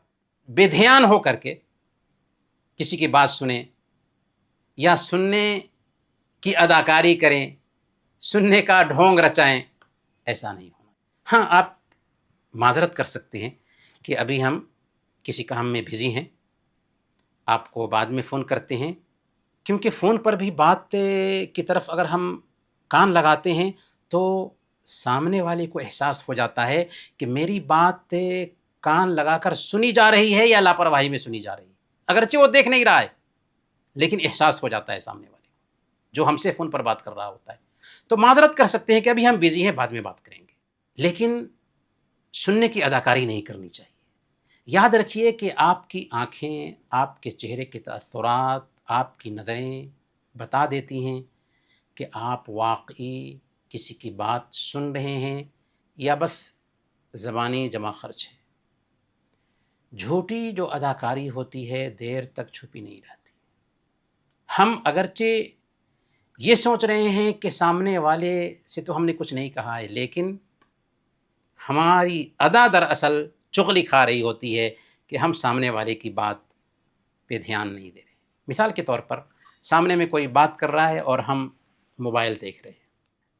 بے دھیان ہو کر کے کسی کی بات سنیں یا سننے کی اداکاری کریں، سننے کا ڈھونگ رچائیں، ایسا نہیں ہونا۔ ہاں، آپ معذرت کر سکتے ہیں کہ ابھی ہم کسی کام میں بزی ہیں، آپ کو بعد میں فون کرتے ہیں، کیونکہ فون پر بھی بات کی طرف اگر ہم کان لگاتے ہیں تو سامنے والے کو احساس ہو جاتا ہے کہ میری بات کان لگا کر سنی جا رہی ہے یا لاپرواہی میں سنی جا رہی ہے، اگرچہ وہ دیکھ نہیں رہا ہے لیکن احساس ہو جاتا ہے سامنے والے کو جو ہم سے فون پر بات کر رہا ہوتا ہے۔ تو معذرت کر سکتے ہیں کہ ابھی ہم بزی ہیں، بعد میں بات کریں گے، لیکن سننے کی اداکاری نہیں کرنی چاہیے۔ یاد رکھیے کہ آپ کی آنکھیں، آپ کے چہرے کے تاثرات، آپ کی نظریں بتا دیتی ہیں کہ آپ واقعی کسی کی بات سن رہے ہیں یا بس زبانی جمع خرچ ہے۔ جھوٹی جو اداکاری ہوتی ہے دیر تک چھپی نہیں رہتی۔ ہم اگرچہ یہ سوچ رہے ہیں کہ سامنے والے سے تو ہم نے کچھ نہیں کہا ہے، لیکن ہماری ادا دراصل چغلی کھا رہی ہوتی ہے کہ ہم سامنے والے کی بات پہ دھیان نہیں دے رہے۔ مثال کے طور پر سامنے میں کوئی بات کر رہا ہے اور ہم موبائل دیکھ رہے ہیں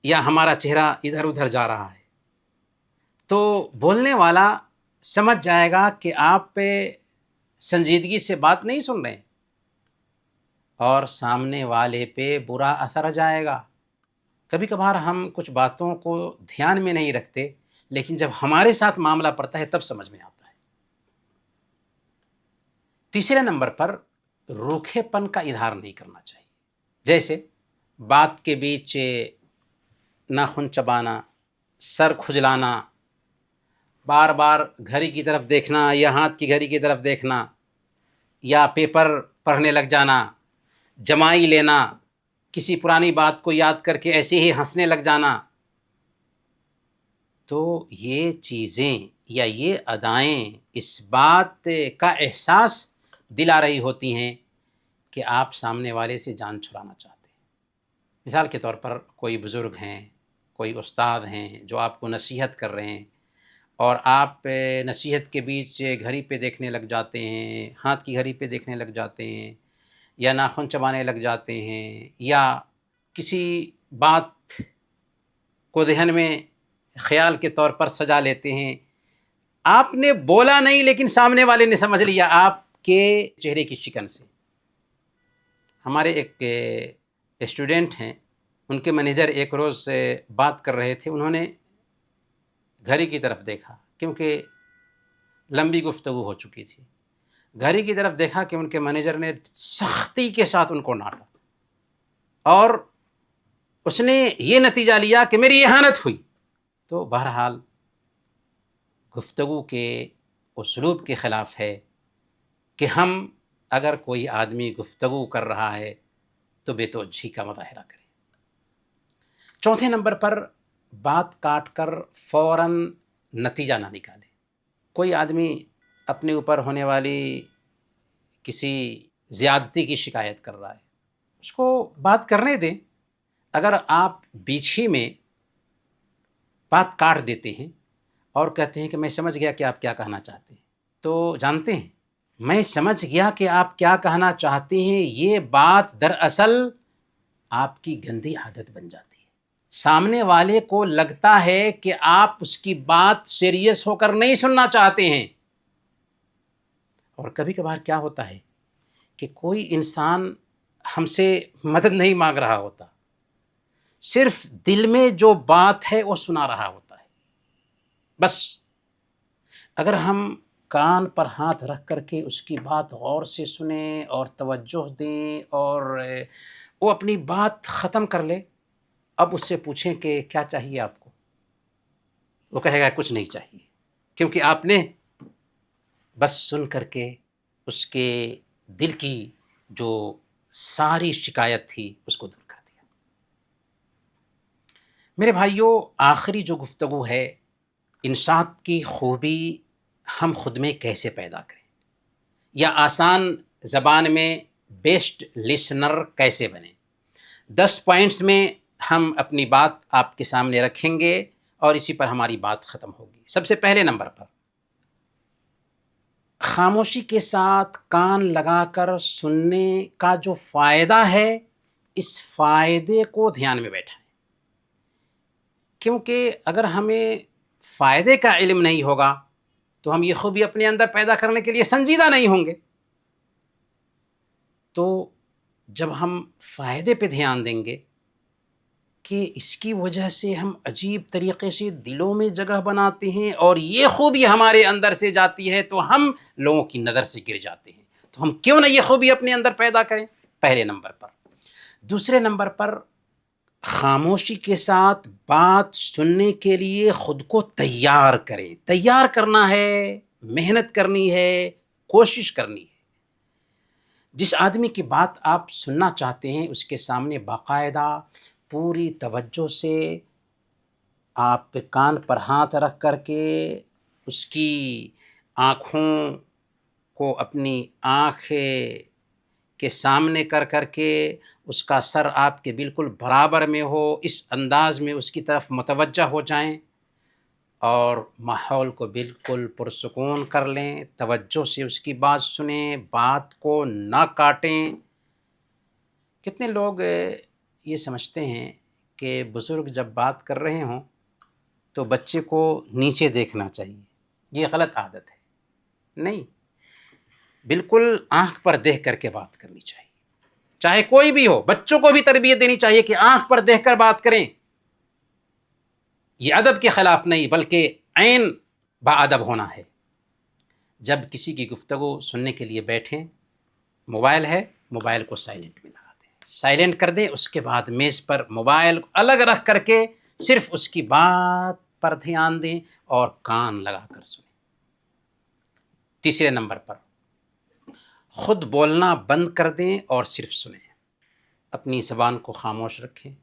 یا ہمارا چہرہ ادھر ادھر جا رہا ہے، تو بولنے والا سمجھ جائے گا کہ آپ پہ سنجیدگی سے بات نہیں سن رہے ہیں اور سامنے والے پہ برا اثر جائے گا۔ کبھی کبھار ہم کچھ باتوں کو دھیان میں نہیں رکھتے، لیکن جب ہمارے ساتھ معاملہ پڑتا ہے تب سمجھ میں آتا ہے۔ تیسرے نمبر پر روکھے پن کا اظہار نہیں کرنا چاہیے، جیسے بات کے بیچ ناخن چبانا، سر کھجلانا، بار بار گھڑی کی طرف دیکھنا یا ہاتھ کی گھڑی کی طرف دیکھنا، یا پیپر پڑھنے لگ جانا، جمائی لینا، کسی پرانی بات کو یاد کر کے ایسے ہی ہنسنے لگ جانا۔ تو یہ چیزیں یا یہ ادائیں اس بات کا احساس دلا رہی ہوتی ہیں کہ آپ سامنے والے سے جان چھڑانا چاہتے ہیں۔ مثال کے طور پر کوئی بزرگ ہیں، کوئی استاد ہیں جو آپ کو نصیحت کر رہے ہیں اور آپ نصیحت کے بیچ گھڑی پہ دیکھنے لگ جاتے ہیں، ہاتھ کی گھڑی پہ دیکھنے لگ جاتے ہیں، یا ناخن چبانے لگ جاتے ہیں، یا کسی بات کو ذہن میں خیال کے طور پر سجا لیتے ہیں۔ آپ نے بولا نہیں لیکن سامنے والے نے سمجھ لیا آپ کے چہرے کی شکن سے۔ ہمارے ایک اسٹوڈنٹ ہیں، ان کے مینیجر ایک روز بات کر رہے تھے، انہوں نے گھڑی کی طرف دیکھا کیونکہ لمبی گفتگو ہو چکی تھی۔ گھڑی کی طرف دیکھا کہ ان کے مینیجر نے سختی کے ساتھ ان کو ڈانٹا اور اس نے یہ نتیجہ لیا کہ میری اہانت ہوئی۔ تو بہرحال گفتگو کے اسلوب کے خلاف ہے کہ ہم اگر کوئی آدمی گفتگو کر رہا ہے تو بے توجہی کا مظاہرہ کریں۔ چوتھے نمبر پر بات کاٹ کر فوراً نتیجہ نہ نکالے۔ کوئی آدمی اپنے اوپر ہونے والی کسی زیادتی کی شکایت کر رہا ہے، اس کو بات کرنے دیں۔ اگر آپ بیچ ہی میں بات کاٹ دیتے ہیں اور کہتے ہیں کہ میں سمجھ گیا کہ آپ کیا کہنا چاہتے ہیں، تو جانتے ہیں میں سمجھ گیا کہ آپ کیا کہنا چاہتے ہیں، یہ بات دراصل آپ کی گندی عادت بن جاتی ہے۔ سامنے والے کو لگتا ہے کہ آپ اس کی بات سیریس ہو کر نہیں سننا چاہتے ہیں۔ اور کبھی کبھار کیا ہوتا ہے کہ کوئی انسان ہم سے مدد نہیں مانگ رہا ہوتا، صرف دل میں جو بات ہے وہ سنا رہا ہوتا ہے۔ بس اگر ہم کان پر ہاتھ رکھ کر کے اس کی بات غور سے سنیں اور توجہ دیں اور وہ اپنی بات ختم کر لے، اب اس سے پوچھیں کہ کیا چاہیے آپ کو، وہ کہے گا کچھ نہیں چاہیے، کیونکہ آپ نے بس سن کر کے اس کے دل کی جو ساری شکایت تھی اس کو دور کر دیا۔ میرے بھائیوں، آخری جو گفتگو ہے، انصات کی خوبی ہم خود میں کیسے پیدا کریں، یا آسان زبان میں بیسٹ لسنر کیسے بنیں۔ 10 پوائنٹس میں ہم اپنی بات آپ کے سامنے رکھیں گے اور اسی پر ہماری بات ختم ہوگی۔ سب سے پہلے نمبر پر خاموشی کے ساتھ کان لگا کر سننے کا جو فائدہ ہے، اس فائدے کو دھیان میں بیٹھائیں، کیونکہ اگر ہمیں فائدے کا علم نہیں ہوگا تو ہم یہ خوبی اپنے اندر پیدا کرنے کے لیے سنجیدہ نہیں ہوں گے۔ تو جب ہم فائدے پہ دھیان دیں گے کہ اس کی وجہ سے ہم عجیب طریقے سے دلوں میں جگہ بناتے ہیں اور یہ خوبی ہمارے اندر سے جاتی ہے تو ہم لوگوں کی نظر سے گر جاتے ہیں، تو ہم کیوں نہ یہ خوبی اپنے اندر پیدا کریں، پہلے نمبر پر۔ دوسرے نمبر پر خاموشی کے ساتھ بات سننے کے لیے خود کو تیار کریں۔ تیار کرنا ہے، محنت کرنی ہے، کوشش کرنی ہے۔ جس آدمی کی بات آپ سننا چاہتے ہیں اس کے سامنے باقاعدہ پوری توجہ سے آپ کان پر ہاتھ رکھ کر کے اس کی آنکھوں کو اپنی آنکھ کے سامنے کر کر کے اس کا سر آپ کے بالکل برابر میں ہو، اس انداز میں اس کی طرف متوجہ ہو جائیں اور ماحول کو بالکل پرسکون کر لیں، توجہ سے اس کی بات سنیں، بات کو نہ کاٹیں۔ کتنے لوگ یہ سمجھتے ہیں کہ بزرگ جب بات کر رہے ہوں تو بچے کو نیچے دیکھنا چاہیے، یہ غلط عادت ہے۔ نہیں، بالکل آنکھ پر دیکھ کر کے بات کرنی چاہیے، چاہے کوئی بھی ہو۔ بچوں کو بھی تربیت دینی چاہیے کہ آنکھ پر دیکھ کر بات کریں، یہ ادب کے خلاف نہیں بلکہ عین باادب ہونا ہے۔ جب کسی کی گفتگو سننے کے لیے بیٹھیں، موبائل ہے، موبائل کو سائلنٹ میں لگا دیں، سائلنٹ کر دیں، اس کے بعد میز پر موبائل الگ رکھ کر کے صرف اس کی بات پر دھیان دیں اور کان لگا کر سنیں۔ تیسرے نمبر پر خود بولنا بند کر دیں اور صرف سنیں، اپنی زبان کو خاموش رکھیں،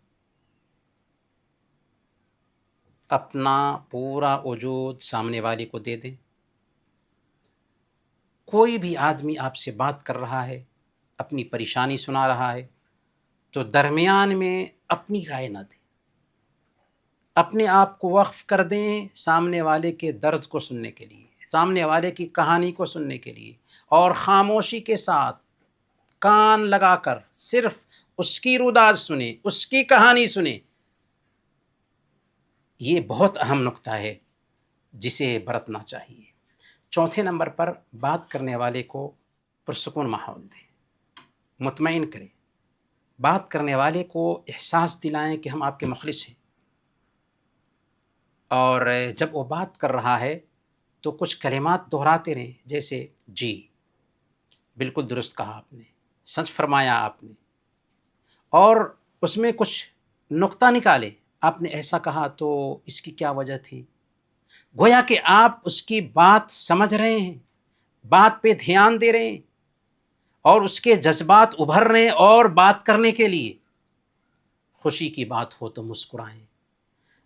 اپنا پورا وجود سامنے والے کو دے دیں۔ کوئی بھی آدمی آپ سے بات کر رہا ہے، اپنی پریشانی سنا رہا ہے، تو درمیان میں اپنی رائے نہ دیں، اپنے آپ کو وقف کر دیں سامنے والے کے درد کو سننے کے لیے، سامنے والے کی کہانی کو سننے کے لیے، اور خاموشی کے ساتھ کان لگا کر صرف اس کی روداد سنیں، اس کی کہانی سنیں۔ یہ بہت اہم نقطہ ہے جسے برتنا چاہیے۔ چوتھے نمبر پر بات کرنے والے کو پرسکون ماحول دیں، مطمئن کریں، بات کرنے والے کو احساس دلائیں کہ ہم آپ کے مخلص ہیں، اور جب وہ بات کر رہا ہے تو کچھ کلمات دہراتے رہیں، جیسے جی، بالکل درست کہا آپ نے، سچ فرمایا آپ نے، اور اس میں کچھ نقطہ نکالے، آپ نے ایسا کہا تو اس کی کیا وجہ تھی، گویا کہ آپ اس کی بات سمجھ رہے ہیں، بات پہ دھیان دے رہے ہیں، اور اس کے جذبات ابھر رہے ہیں، اور بات کرنے کے لیے خوشی کی بات ہو تو مسکرائیں،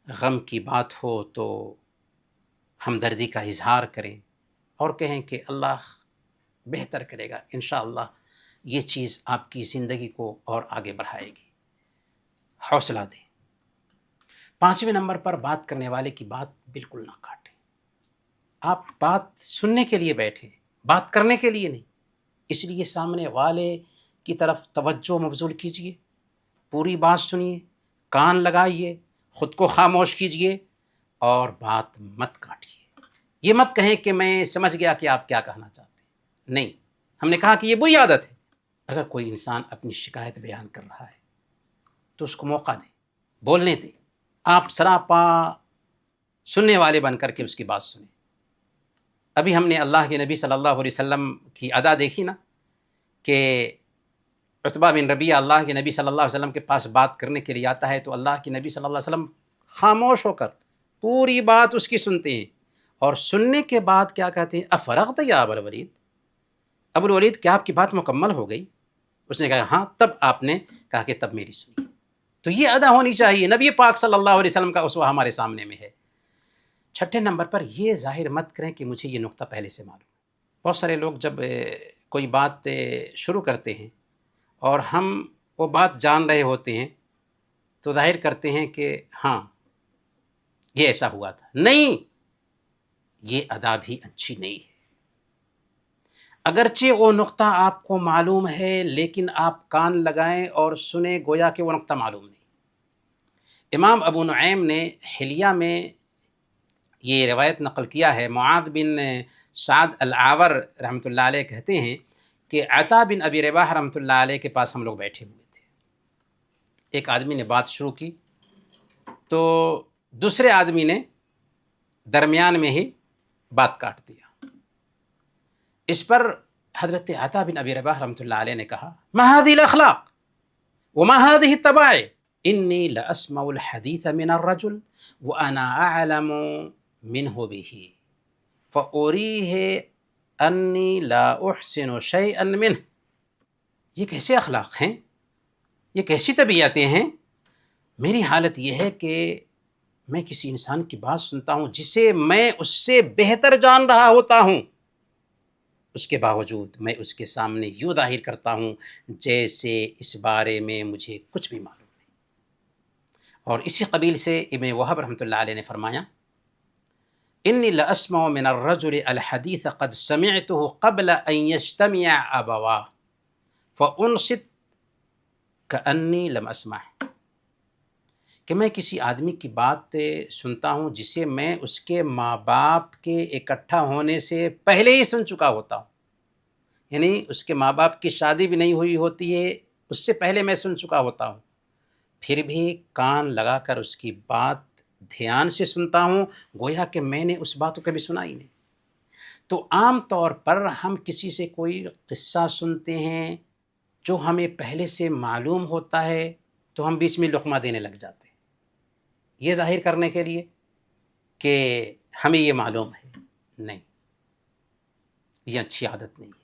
غم کی بات ہو تو ہمدردی کا اظہار کریں، اور کہیں کہ اللہ بہتر کرے گا، انشاءاللہ یہ چیز آپ کی زندگی کو اور آگے بڑھائے گی، حوصلہ دیں۔ پانچویں نمبر پر بات کرنے والے کی بات بالکل نہ کاٹیں۔ آپ بات سننے کے لیے بیٹھے، بات کرنے کے لیے نہیں، اس لیے سامنے والے کی طرف توجہ مبذول کیجیے، پوری بات سنیے، کان لگائیے، خود کو خاموش کیجیے اور بات مت کاٹیے۔ یہ مت کہیں کہ میں سمجھ گیا کہ آپ کیا کہنا چاہتے ہیں، نہیں، ہم نے کہا کہ یہ بری عادت ہے۔ اگر کوئی انسان اپنی شکایت بیان کر رہا ہے تو اس کو موقع دیں، بولنے دیں، آپ سراپا سننے والے بن کر کے اس کی بات سنیں۔ ابھی ہم نے اللہ کے نبی صلی اللہ علیہ وسلم کی ادا دیکھی نا، کہ عتبہ بن ربیعہ اللہ کے نبی صلی اللہ علیہ وسلم کے پاس بات کرنے کے لیے آتا ہے تو اللہ کے نبی صلی اللہ علیہ وسلم خاموش ہو کر پوری بات اس کی سنتے ہیں، اور سننے کے بعد کیا کہتے ہیں، افرغت یا ابا الولید، ابو الولید کیا آپ کی بات مکمل ہو گئی؟ اس نے کہا ہاں، تب آپ نے کہا کہ تب میری سنی۔ تو یہ ادا ہونی چاہیے، نبی پاک صلی اللہ علیہ وسلم کا اسوہ ہمارے سامنے میں ہے۔ چھٹے نمبر پر یہ ظاہر مت کریں کہ مجھے یہ نقطہ پہلے سے معلوم ہے۔ بہت سارے لوگ جب کوئی بات شروع کرتے ہیں اور ہم وہ بات جان رہے ہوتے ہیں تو ظاہر کرتے ہیں کہ ہاں یہ ایسا ہوا تھا، نہیں، یہ ادا بھی اچھی نہیں ہے۔ اگرچہ وہ نقطہ آپ کو معلوم ہے لیکن آپ کان لگائیں اور سنیں گویا کہ وہ نقطہ معلوم نہیں۔ امام ابو نعیم نے حلیہ میں یہ روایت نقل کیا ہے، معاذ بن سعد العاور رحمۃ اللہ علیہ کہتے ہیں کہ عطا بن ابی رباح رحمۃ اللہ علیہ کے پاس ہم لوگ بیٹھے ہوئے تھے، ایک آدمی نے بات شروع کی تو دوسرے آدمی نے درمیان میں ہی بات کاٹ دیا۔ اس پر حضرت عطا بن ابی رباح رحمۃ اللہ علیہ نے کہا ما هذه الاخلاق وما هذه الطباع انی لاسمع الحدیث من الرجل وانا اعلم منه به فاریہ انی لا احسن شیئا منه۔ یہ کیسے اخلاق ہیں، یہ کیسی طبیعتیں ہیں؟ میری حالت یہ ہے کہ میں کسی انسان کی بات سنتا ہوں جسے میں اس سے بہتر جان رہا ہوتا ہوں، اس کے باوجود میں اس کے سامنے یوں ظاہر کرتا ہوں جیسے اس بارے میں مجھے کچھ بھی معلوم نہیں۔ اور اسی قبیل سے ابن وہب رحمۃ اللہ علیہ نے فرمایا، انی لاسمع من الرجل الحدیث قد سمعته قبل ان یجتمع ابواہ فانصت کانی لم اسمع، کہ میں کسی آدمی کی بات سنتا ہوں جسے میں اس کے ماں باپ کے اکٹھا ہونے سے پہلے ہی سن چکا ہوتا ہوں، یعنی اس کے ماں باپ کی شادی بھی نہیں ہوئی ہوتی ہے، اس سے پہلے میں سن چکا ہوتا ہوں، پھر بھی کان لگا کر اس کی بات دھیان سے سنتا ہوں، گویا کہ میں نے اس بات کو کبھی سنا ہی نہیں۔ تو عام طور پر ہم کسی سے کوئی قصہ سنتے ہیں جو ہمیں پہلے سے معلوم ہوتا ہے تو ہم بیچ میں لقمہ دینے لگ جاتے ہیں، یہ ظاہر کرنے کے لیے کہ ہمیں یہ معلوم ہے۔ نہیں، یہ اچھی عادت نہیں ہے۔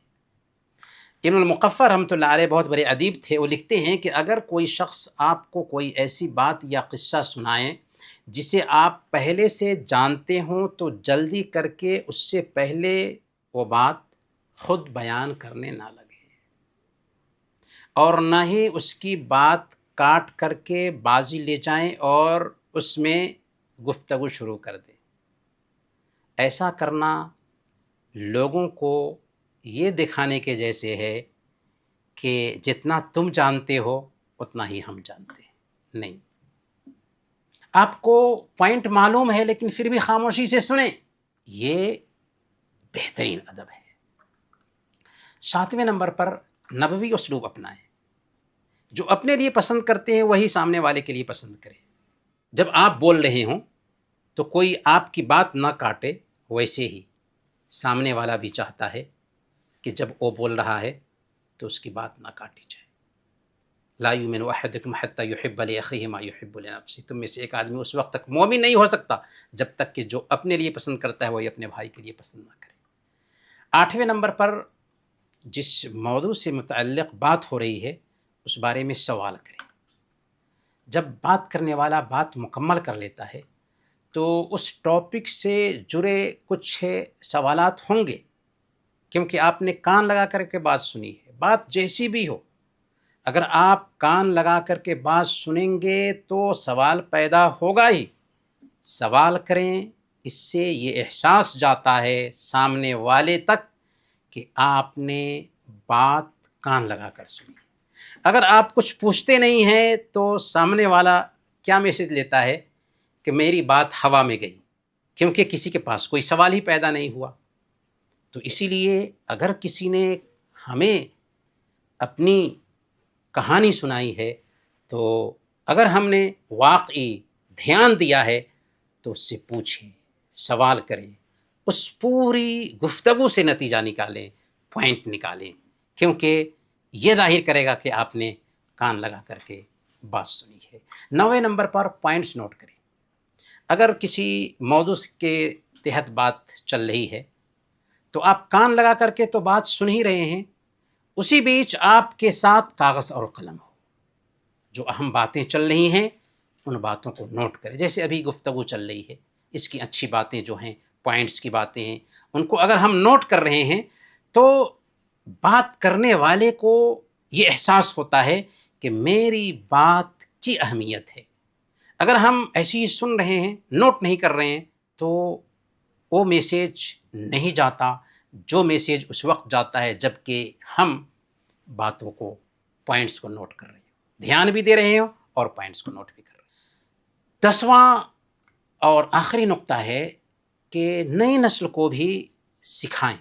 ابن المقفع رحمۃ اللہ علیہ بہت بڑے ادیب تھے، وہ لکھتے ہیں کہ اگر کوئی شخص آپ کو کوئی ایسی بات یا قصہ سنائے جسے آپ پہلے سے جانتے ہوں تو جلدی کر کے اس سے پہلے وہ بات خود بیان کرنے نہ لگے، اور نہ ہی اس کی بات کاٹ کر کے بازی لے جائیں اور اس میں گفتگو شروع کر دیں۔ ایسا کرنا لوگوں کو یہ دکھانے کے جیسے ہے کہ جتنا تم جانتے ہو اتنا ہی ہم جانتے ہیں۔ نہیں، آپ کو پوائنٹ معلوم ہے لیکن پھر بھی خاموشی سے سنیں، یہ بہترین ادب ہے۔ 7ویں نمبر پر نبوی اسلوب اپنائیں، جو اپنے لیے پسند کرتے ہیں وہی سامنے والے کے لیے پسند کریں۔ جب آپ بول رہے ہوں تو کوئی آپ کی بات نہ کاٹے، ویسے ہی سامنے والا بھی چاہتا ہے کہ جب وہ بول رہا ہے تو اس کی بات نہ کاٹی جائے۔ لا یؤمن احدکم حتی یحب لاخیہ ما یحب لنفسہ، تم میں سے ایک آدمی اس وقت تک مومن نہیں ہو سکتا جب تک کہ جو اپنے لیے پسند کرتا ہے وہی اپنے بھائی کے لیے پسند نہ کرے۔ 8ویں نمبر پر جس موضوع سے متعلق بات ہو رہی ہے اس بارے میں سوال کریں۔ جب بات کرنے والا بات مکمل کر لیتا ہے تو اس ٹاپک سے جڑے کچھ سوالات ہوں گے، کیونکہ آپ نے کان لگا کر کے بات سنی ہے، بات جیسی بھی ہو، اگر آپ کان لگا کر کے بات سنیں گے تو سوال پیدا ہوگا ہی۔ سوال کریں، اس سے یہ احساس جاتا ہے سامنے والے تک کہ آپ نے بات کان لگا کر سنی۔ اگر آپ کچھ پوچھتے نہیں ہیں تو سامنے والا کیا میسج لیتا ہے کہ میری بات ہوا میں گئی، کیونکہ کسی کے پاس کوئی سوال ہی پیدا نہیں ہوا۔ تو اسی لیے اگر کسی نے ہمیں اپنی کہانی سنائی ہے تو اگر ہم نے واقعی دھیان دیا ہے تو اس سے پوچھیں، سوال کریں، اس پوری گفتگو سے نتیجہ نکالیں، پوائنٹ نکالیں، کیونکہ یہ ظاہر کرے گا کہ آپ نے کان لگا کر کے بات سنی ہے۔ 9ویں نمبر پر پوائنٹس نوٹ کریں۔ اگر کسی موضوع کے تحت بات چل رہی ہے تو آپ کان لگا کر کے تو بات سن ہی رہے ہیں، اسی بیچ آپ کے ساتھ کاغذ اور قلم ہو، جو اہم باتیں چل رہی ہیں ان باتوں کو نوٹ کریں۔ جیسے ابھی گفتگو چل رہی ہے، اس کی اچھی باتیں جو ہیں، پوائنٹس کی باتیں ہیں، ان کو اگر ہم نوٹ کر رہے ہیں تو بات کرنے والے کو یہ احساس ہوتا ہے کہ میری بات کی اہمیت ہے۔ اگر ہم ایسے ہی سن رہے ہیں، نوٹ نہیں کر رہے ہیں، تو وہ میسیج نہیں جاتا جو میسیج اس وقت جاتا ہے جب کہ ہم باتوں کو، پوائنٹس کو نوٹ کر رہے ہیں، دھیان بھی دے رہے ہوں اور پوائنٹس کو نوٹ بھی کر رہے ہیں۔ 10واں اور آخری نقطہ ہے کہ نئی نسل کو بھی سکھائیں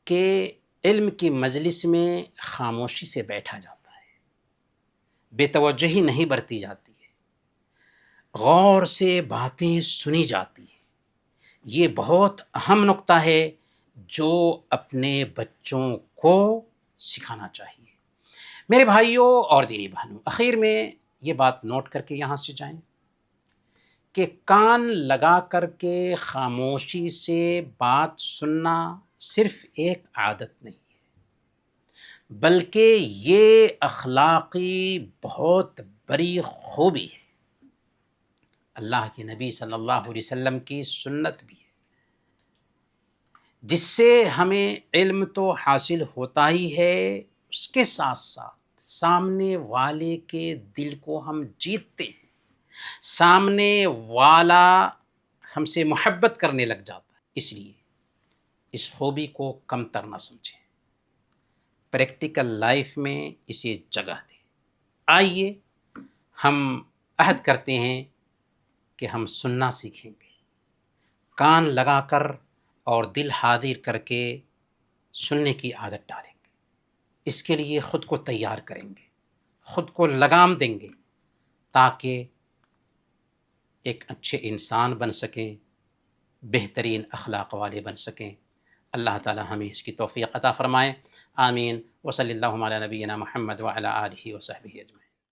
کہ علم کی مجلس میں خاموشی سے بیٹھا جاتا ہے، بے توجہی نہیں برتی جاتی ہے، غور سے باتیں سنی جاتی ہیں۔ یہ بہت اہم نقطہ ہے جو اپنے بچوں کو سکھانا چاہیے۔ میرے بھائیوں اور دینی بہنوں، آخر میں یہ بات نوٹ کر کے یہاں سے جائیں کہ کان لگا کر کے خاموشی سے بات سننا صرف ایک عادت نہیں ہے، بلکہ یہ اخلاقی بہت بڑی خوبی ہے۔ اللہ کے نبی صلی اللہ علیہ وسلم کی سنت بھی ہے، جس سے ہمیں علم تو حاصل ہوتا ہی ہے، اس کے ساتھ ساتھ سامنے والے کے دل کو ہم جیتتے ہیں، سامنے والا ہم سے محبت کرنے لگ جاتا ہے۔ اس لیے اس خوبی کو کم تر نہ سمجھیں، پریکٹیکل لائف میں اسے جگہ دیں۔ آئیے ہم عہد کرتے ہیں کہ ہم سننا سیکھیں گے، کان لگا کر اور دل حاضر کر کے سننے کی عادت ڈالیں گے۔ اس کے لیے خود کو تیار کریں گے، خود کو لگام دیں گے تاکہ ایک اچھے انسان بن سکیں، بہترین اخلاق والے بن سکیں۔ اللہ تعالی ہمیں اس کی توفیق عطا فرمائے، آمین۔ وصلی اللہ علی نبینا محمد وعلی آلہ وصحبہ اجمعین۔